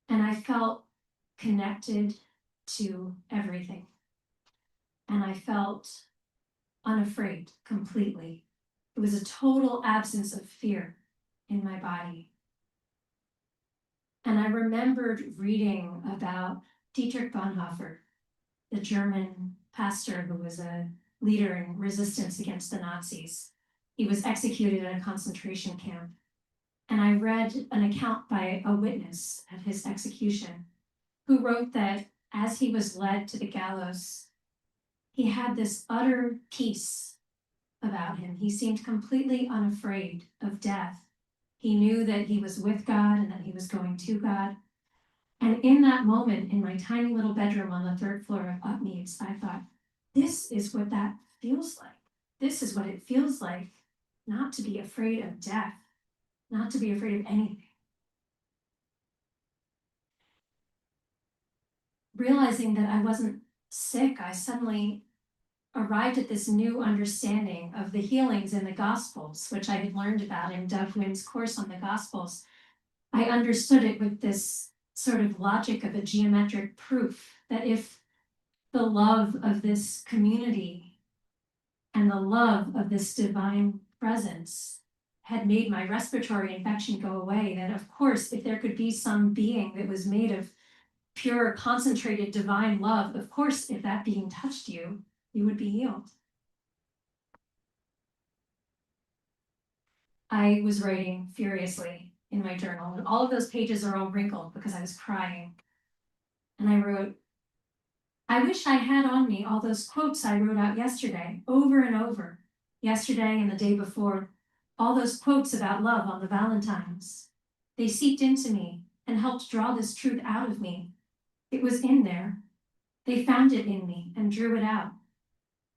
And I felt connected to everything. And I felt unafraid completely. It was a total absence of fear in my body. And I remembered reading about Dietrich Bonhoeffer, the German pastor who was a leader in resistance against the Nazis. He was executed at a concentration camp. And I read an account by a witness at his execution who wrote that as he was led to the gallows, he had this utter peace about him. He seemed completely unafraid of death. He knew that he was with God and that he was going to God. And in that moment, in my tiny little bedroom on the third floor of Upmeads, I thought, this is what that feels like. This is what it feels like not to be afraid of death, not to be afraid of anything. Realizing that I wasn't sick, I suddenly arrived at this new understanding of the healings in the Gospels, which I had learned about in Doug Wynn's course on the Gospels. I understood it with this sort of logic of a geometric proof that if the love of this community and the love of this divine presence had made my respiratory infection go away, then of course, if there could be some being that was made of pure, concentrated divine love, of course, if that being touched you, you would be healed. I was writing furiously in my journal, and all of those pages are all wrinkled because I was crying. And I wrote, I wish I had on me all those quotes I wrote out yesterday, over and over, yesterday and the day before, all those quotes about love on the Valentines. They seeped into me and helped draw this truth out of me. It was in there. They found it in me and drew it out.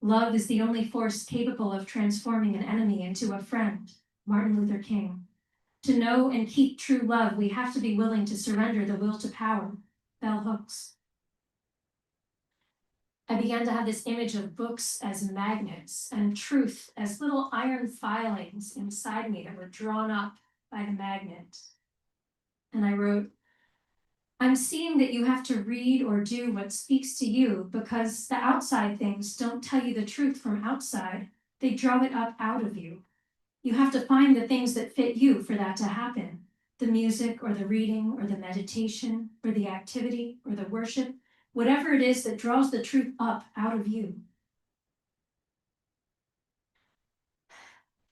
Love is the only force capable of transforming an enemy into a friend, Martin Luther King. To know and keep true love, we have to be willing to surrender the will to power, bell hooks. I began to have this image of books as magnets and truth as little iron filings inside me that were drawn up by the magnet. And I wrote, I'm seeing that you have to read or do what speaks to you because the outside things don't tell you the truth from outside. They draw it up out of you. You have to find the things that fit you for that to happen. The music or the reading or the meditation or the activity or the worship, whatever it is that draws the truth up out of you.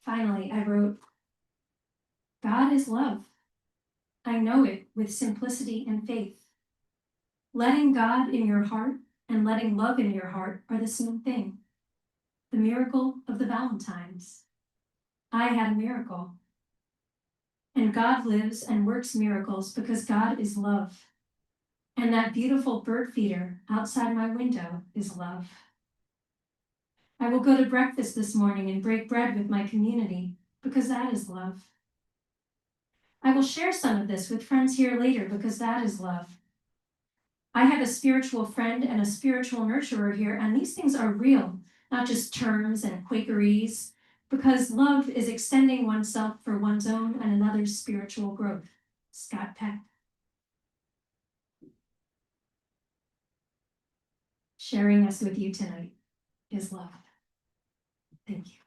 Finally, I wrote, God is love. I know it with simplicity and faith. Letting God in your heart and letting love in your heart are the same thing. The miracle of the Valentines. I had a miracle. And God lives and works miracles because God is love. And that beautiful bird feeder outside my window is love. I will go to breakfast this morning and break bread with my community because that is love. I will share some of this with friends here later because that is love. I have a spiritual friend and a spiritual nurturer here, and these things are real, not just terms and Quakerese, because love is extending oneself for one's own and another's spiritual growth. Scott Peck. Sharing this with you tonight is love. Thank you.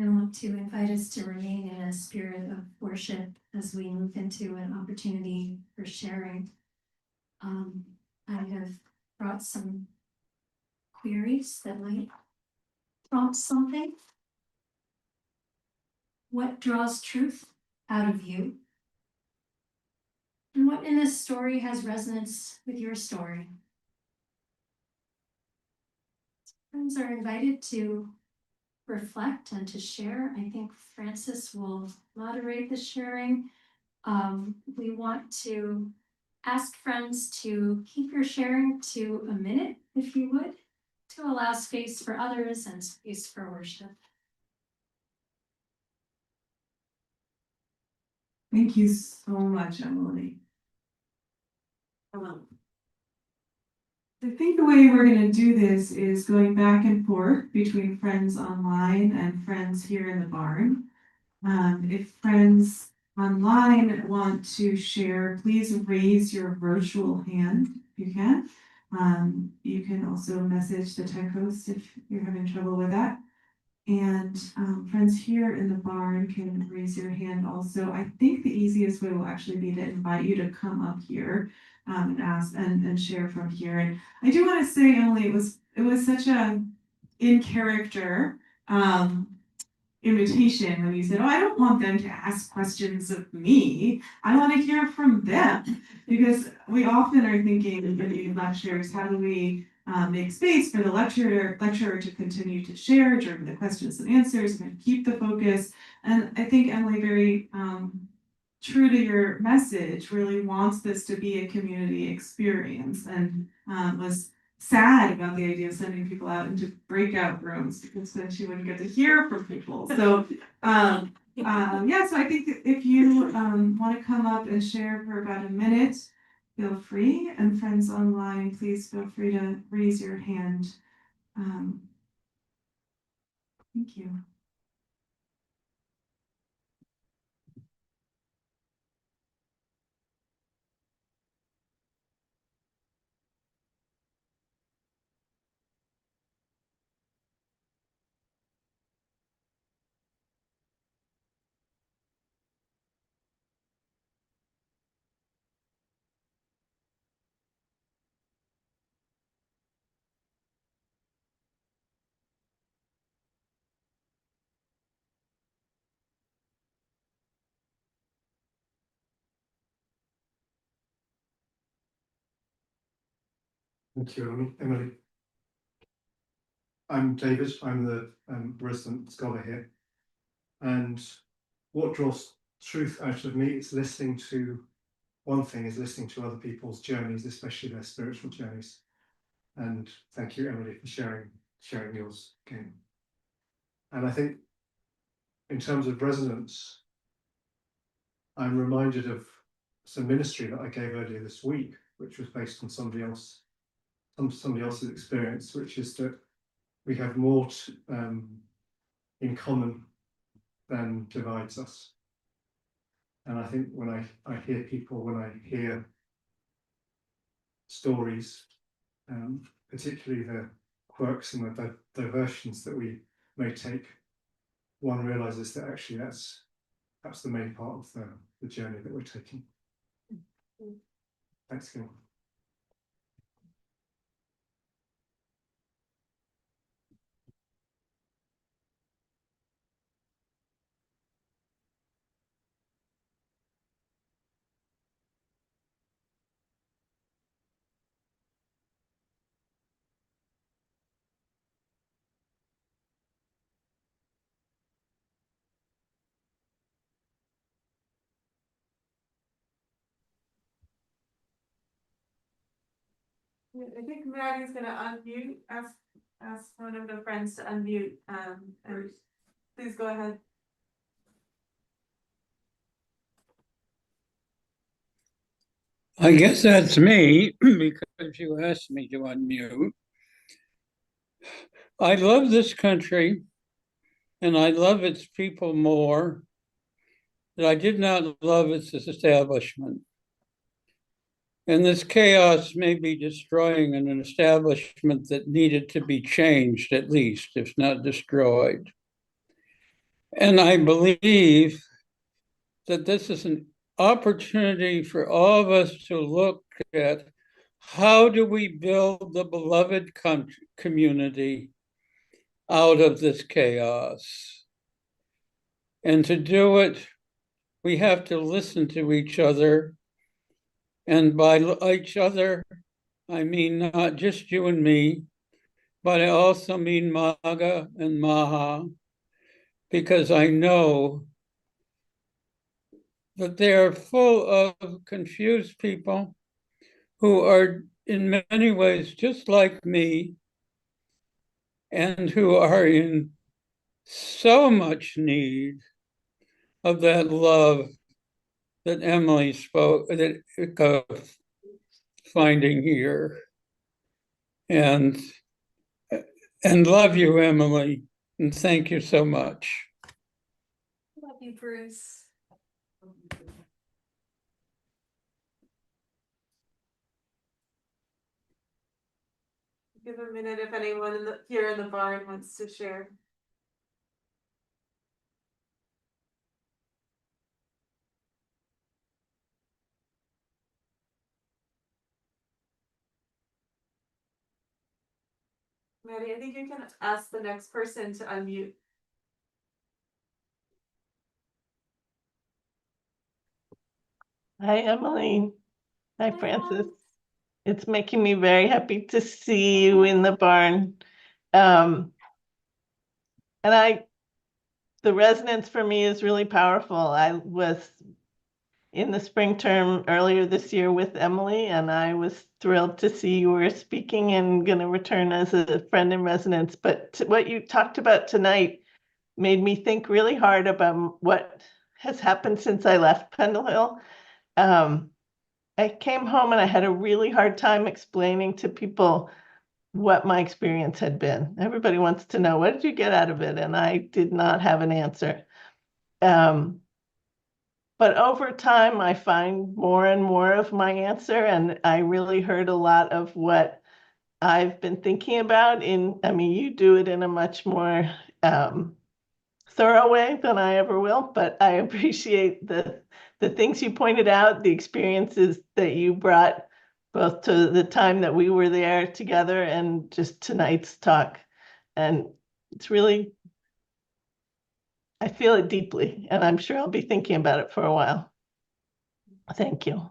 I want to invite us to remain in a spirit of worship as we move into an opportunity for sharing. I have brought some queries that might prompt something. What draws truth out of you? And what in this story has resonance with your story? Friends are invited to reflect and to share. I think Francis will moderate the sharing. We want to ask friends to keep your sharing to a minute, if you would, to allow space for others and space for worship. Thank you so much, Emily. I think the way we're going to do this is going back and forth between friends online and friends here in the barn. If friends online want to share, please raise your virtual hand if you can. You can also message the tech host if you're having trouble with that. And friends here in the barn can raise your hand also. I think the easiest way will actually be to invite you to come up here and ask and share from here. And I do want to say, Emily, it was such a in character invitation when you said, "Oh, I don't want them to ask questions of me. I want to hear from them," because we often are thinking in lectures, how do we make space for the lecturer to continue to share during the questions and answers and keep the focus. And I think Emily, very true to your message, really wants this to be a community experience, and was sad about the idea of sending people out into breakout rooms because then she wouldn't get to hear from people. So yeah, so I think if you want to come up and share for about a minute, feel free. And friends online, please feel free to raise your hand. Thank you. Thank you, Emily. I'm David. I'm the resident scholar here. And what draws truth out of me is listening to, one thing is listening to other people's journeys, especially their spiritual journeys. And thank you, Emily, for sharing yours again. And I think in terms of resonance, I'm reminded of some ministry that I gave earlier this week, which was based on somebody else's experience, which is that we have more in common than divides us. And I think when I hear people, when I hear stories, particularly the quirks and the diversions that we may take, one realizes that actually that's the main part of the journey that we're taking. Thanks, Gil. I think Maddie's going to unmute, ask one of the friends to unmute, and please go ahead. I guess that's me because you asked me to unmute. I love this country and I love its people more, but I did not love its establishment. And this chaos may be destroying an establishment that needed to be changed, at least, if not destroyed. And I believe that this is an opportunity for all of us to look at how do we build the beloved community out of this chaos. And to do it, we have to listen to each other. And by each other, I mean not just you and me, but I also mean Maga and Maha, because I know that they are full of confused people who are in many ways just like me and who are in so much need of that love that Emily spoke, that finding here. And love you, Emily, and thank you so much. Love you, Bruce. Give a minute if anyone here in the barn wants to share. Maddie, I think you can ask the next person to unmute. Hi, Emily. Hi, Hi, Francis. Mom. It's making me very happy to see you in the barn. And the resonance for me is really powerful. I was in the spring term earlier this year with Emily, and I was thrilled to see you were speaking and going to return as a friend in resonance. But what you talked about tonight made me think really hard about what has happened since I left Pendle Hill. I came home and I had a really hard time explaining to people what my experience had been. Everybody wants to know, what did you get out of it? And I did not have an answer. But over time, I find more and more of my answer, and I really heard a lot of what I've been thinking about I mean, you do it in a much more thorough way than I ever will, but I appreciate the things you pointed out, the experiences that you brought, both to the time that we were there together and just tonight's talk. And it's really, I feel it deeply, and I'm sure I'll be thinking about it for a while. Thank you.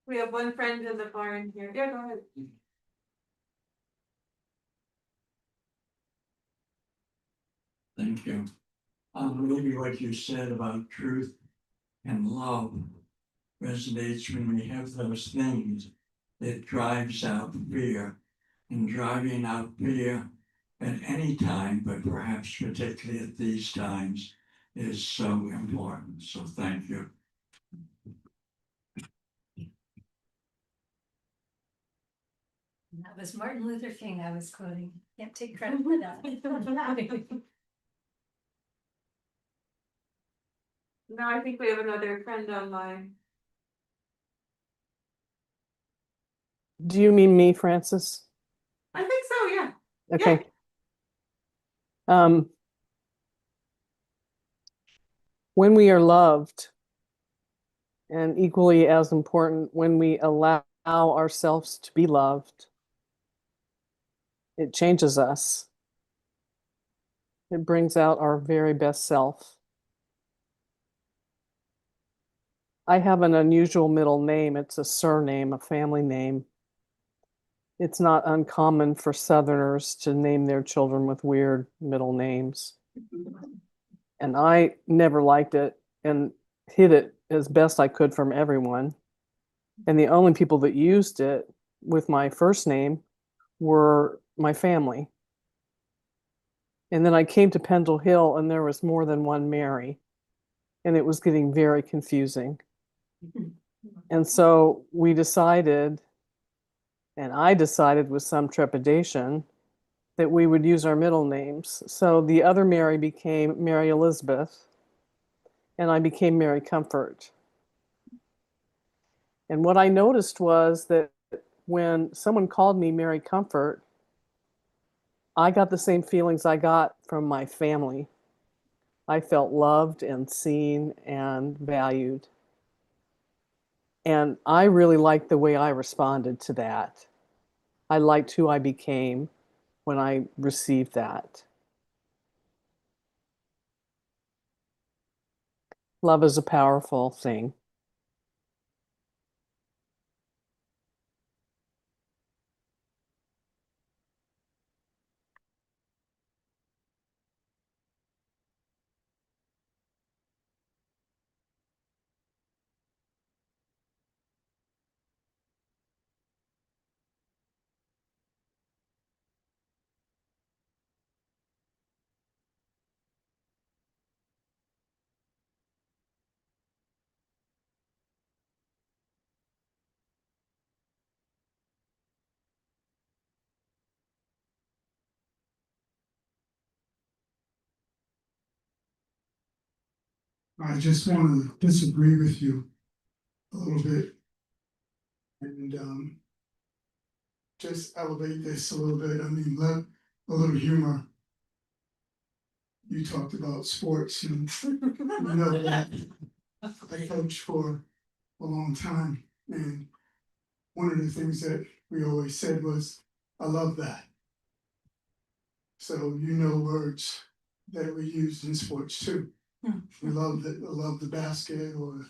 We have one friend in the barn here. Yeah, go ahead. Thank you. Maybe what you said about truth and love resonates when we have those things. It drives out fear, and driving out fear at any time, but perhaps particularly at these times, is so important. So thank you. That was Martin Luther King I was quoting. Can't take credit for that. Now I think we have another friend online. Do you mean me, Francis? I think so, yeah. Okay. When we are loved, and equally as important, when we allow ourselves to be loved, it changes us. It brings out our very best self. I have an unusual middle name. It's a surname, a family name. It's not uncommon for Southerners to name their children with weird middle names. And I never liked it and hid it as best I could from everyone. And the only people that used it with my first name were my family. And then I came to Pendle Hill and there was more than one Mary. And it was getting very confusing. And so we decided, and I decided with some trepidation, that we would use our middle names. So the other Mary became Mary Elizabeth, and I became Mary Comfort. And what I noticed was that when someone called me Mary Comfort, I got the same feelings I got from my family. I felt loved and seen and valued. And I really liked the way I responded to that. I liked who I became when I received that. Love is a powerful thing. I just want to disagree with you a little bit and just elevate this a little bit. I mean, let a little humor. You talked about sports, and you know that I coached for a long time, and one of the things that we always said was, "I love that." So you know words that we use in sports too. You love the basket, or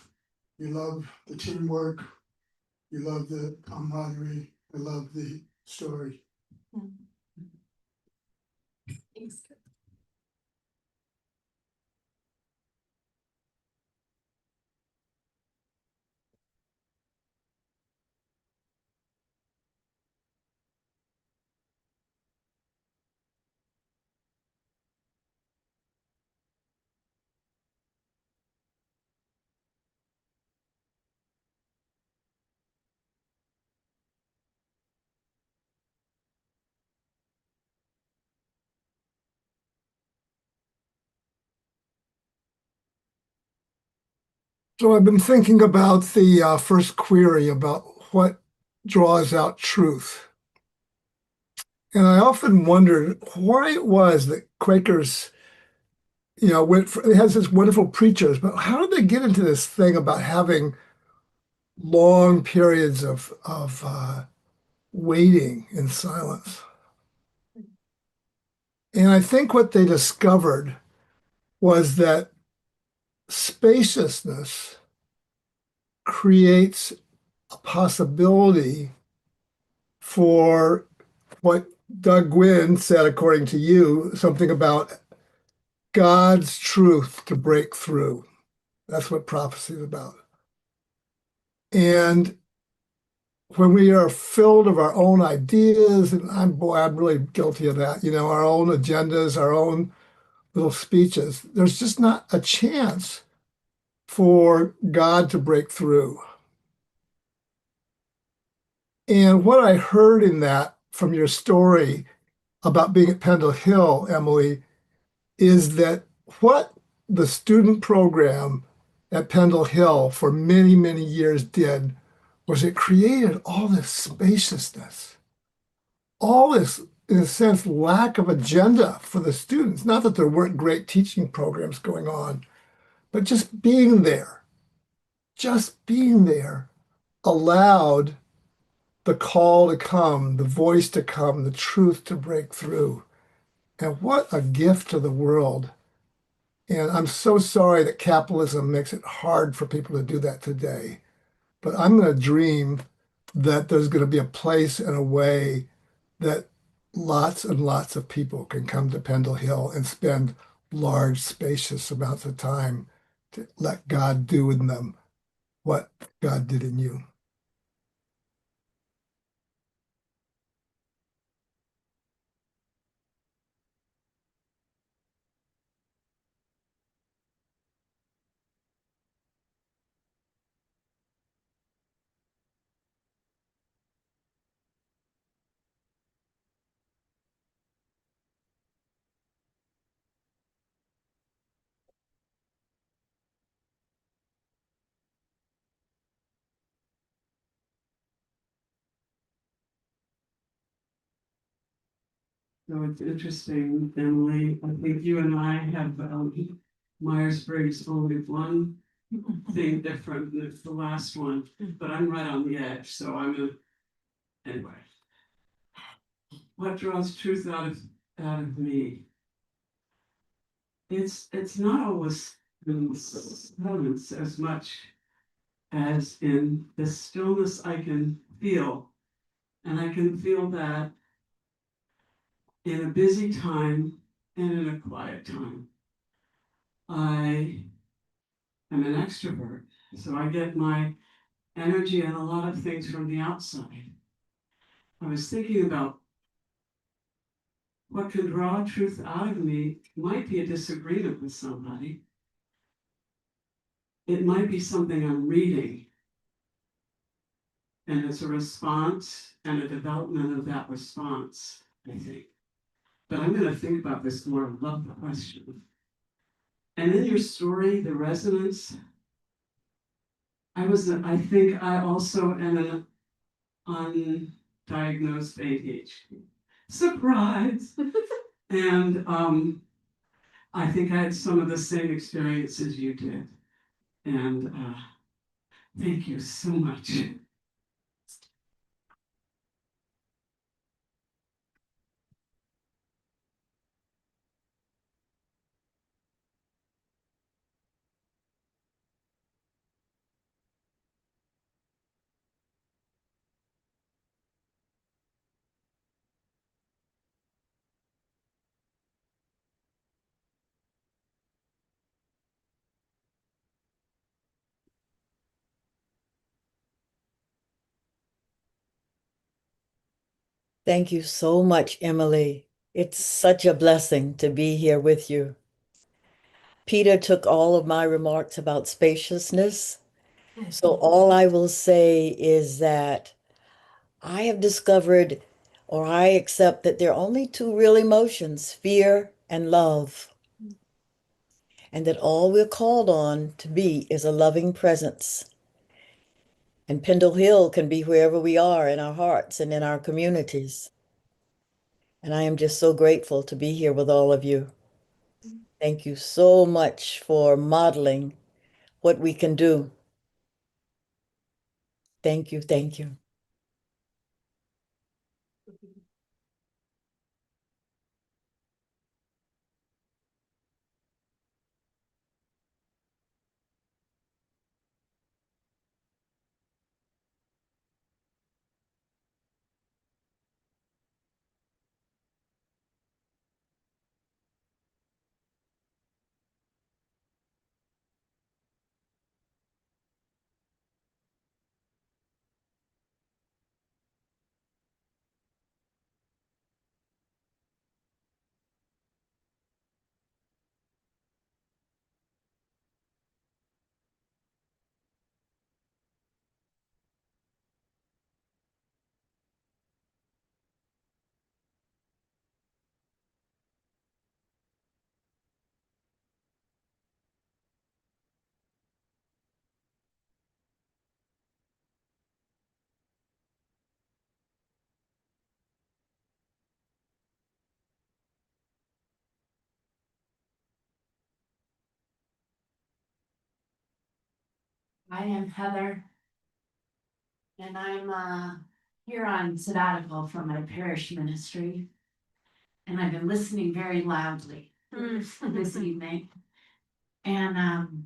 you love the teamwork. You love the camaraderie. I love the story. So I've been thinking about the first query about what draws out truth. And I often wondered why it was that Quakers, it has this wonderful preachers, but how did they get into this thing about having long periods of waiting in silence? And I think what they discovered was that spaciousness creates a possibility for what Doug Gwynn said, according to you, something about God's truth to break through. That's what prophecy is about. And when we are filled of our own ideas, and I'm really guilty of that, our own agendas, our own little speeches, there's just not a chance for God to break through. And what I heard in that from your story about being at Pendle Hill, Emily, is that what the student program at Pendle Hill for many, many years did was it created all this spaciousness, all this, in a sense, lack of agenda for the students. Not that there weren't great teaching programs going on, but just being there allowed the call to come, the voice to come, the truth to break through. And what a gift to the world. And I'm so sorry that capitalism makes it hard for people to do that today. But I'm going to dream that there's going to be a place and a way that lots and lots of people can come to Pendle Hill and spend large, spacious amounts of time to let God do in them what God did in you. So it's interesting, Emily, I think you and I have Myers-Briggs only one thing different than the last one, but I'm right on the edge, so anyway. What draws truth out of me? It's not always in silence as much as in the stillness I can feel. And I can feel that in a busy time and in a quiet time. I am an extrovert, so I get my energy and a lot of things from the outside. I was thinking about what can draw truth out of me. Might be a disagreement with somebody. It might be something I'm reading, and it's a response and a development of that response, I think. But I'm going to think about this more. I love the question. And in your story, the resonance, I think I also am an undiagnosed ADHD. Surprise! And I think I had some of the same experiences you did. And thank you so much. Thank you so much, Emily. It's such a blessing to be here with you. Peter took all of my remarks about spaciousness. So all I will say is that I have discovered, or I accept that there are only two real emotions, fear and love. And that all we're called on to be is a loving presence. And Pendle Hill can be wherever we are in our hearts and in our communities. And I am just so grateful to be here with all of you. Thank you so much for modeling what we can do. Thank you. Thank you. I am Heather, and I'm here on sabbatical from my parish ministry, and I've been listening very loudly this evening. And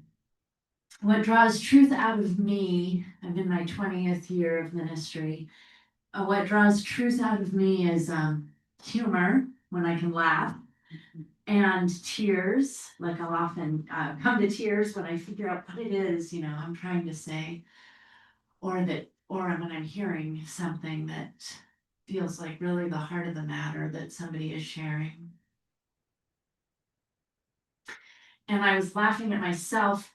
what draws truth out of me, I'm in my 20th year of ministry. What draws truth out of me is humor, when I can laugh, and tears. Like I'll often come to tears when I figure out what it is, I'm trying to say. Or when I'm hearing something that feels like really the heart of the matter that somebody is sharing. And I was laughing at myself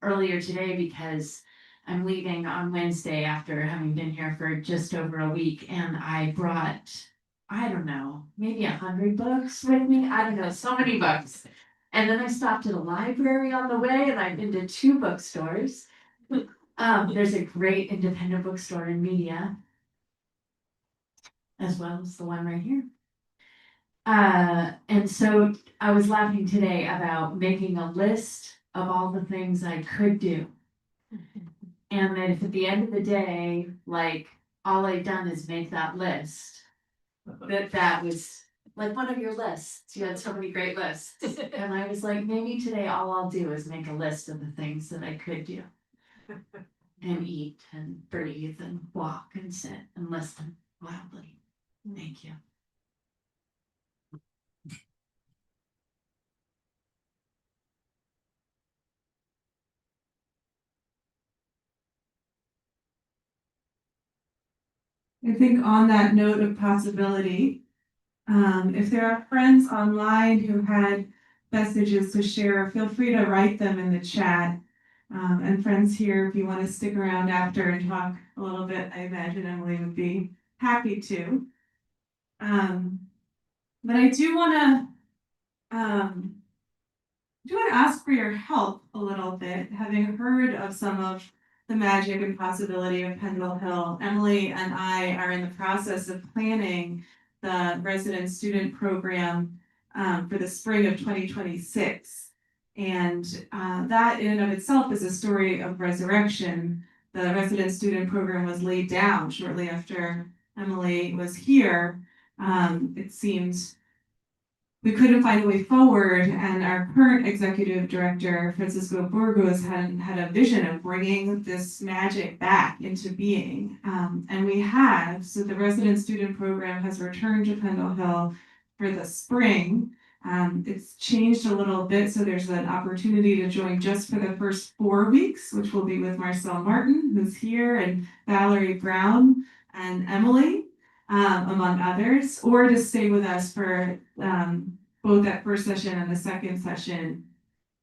earlier today because I'm leaving on Wednesday after having been here for just over a week, and I brought, I don't know, maybe 100 books with me. I don't know, so many books. And then I stopped at a library on the way, and I've been to 2 bookstores. There's a great independent bookstore in Media, as well as the one right here. And so I was laughing today about making a list of all the things I could do. And that if at the end of the day, like, all I'd done is make that list, that was like one of your lists. You had so many great lists. And I was like, maybe today all I'll do is make a list of the things that I could do. And eat and breathe and walk and sit and listen loudly. Thank you. I think on that note of possibility, if there are friends online who had messages to share, feel free to write them in the chat. And friends here, if you want to stick around after and talk a little bit, I imagine Emily would be happy to. But I do want to ask for your help a little bit, having heard of some of the magic and possibility of Pendle Hill. Emily and I are in the process of planning the resident student program for the spring of 2026. And that in and of itself is a story of resurrection. The resident student program was laid down shortly after Emily was here. It seemed we couldn't find a way forward, and our current executive director, Francisco Burgos, had a vision of bringing this magic back into being, and we have. So the resident student program has returned to Pendle Hill for the spring. It's changed a little bit, so there's an opportunity to join just for the first 4 weeks, which will be with Marcel Martin, who's here, and Valerie Brown and Emily. Among others, or to stay with us for both that first session and the second session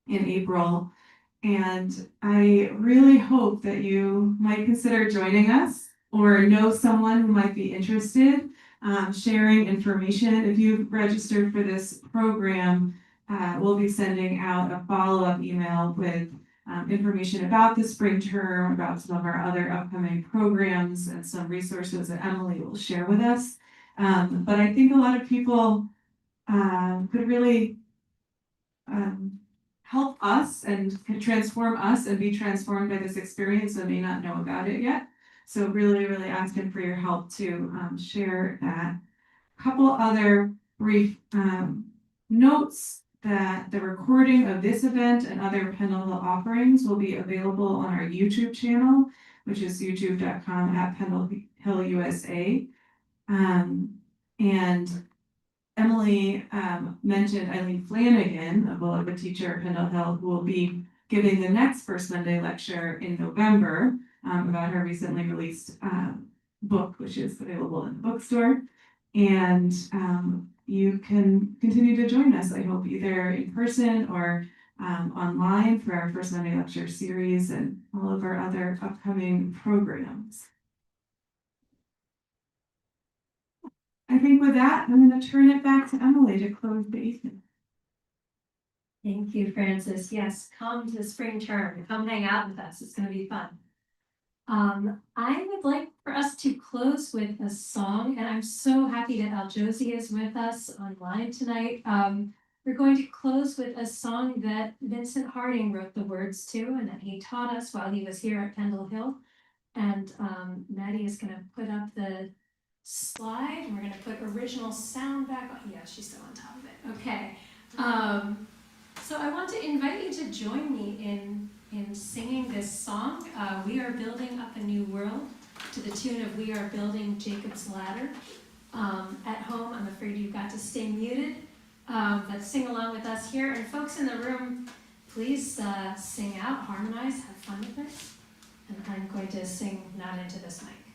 in April. And I really hope that you might consider joining us or know someone who might be interested, sharing information. If you've registered for this program, we'll be sending out a follow-up email with information about the spring term, about some of our other upcoming programs, and some resources that Emily will share with us. But I think a lot of people could really help us and can transform us and be transformed by this experience and may not know about it yet. So really, really asking for your help to share that. Couple other brief notes that the recording of this event and other Pendle Hill offerings will be available on our YouTube channel, which is youtube.com/Pendle Hill USA. And Emily mentioned Eileen Flanagan, a beloved teacher at Pendle Hill, who will be giving the next First Monday lecture in November about her recently released book, which is available in the bookstore. And you can continue to join us, I hope, either in person or online for our First Monday lecture series and all of our other upcoming programs. I think with that, I'm going to turn it back to Emily to close the evening. Thank you, Frances. Yes, come to the spring term. Come hang out with us. It's going to be fun. I would like for us to close with a song, and I'm so happy that Aljosi is with us online tonight. We're going to close with a song that Vincent Harding wrote the words to, and that he taught us while he was here at Pendle Hill. And Maddie is going to put up the slide, and we're going to put original sound back on. Yeah, she's still on top of it. Okay. So I want to invite you to join me in singing this song. We are building up a new world to the tune of We Are Building Jacob's Ladder. At home, I'm afraid you've got to stay muted, but sing along with us here. And folks in the room, please sing out, harmonize, have fun with it. And I'm going to sing not into this mic.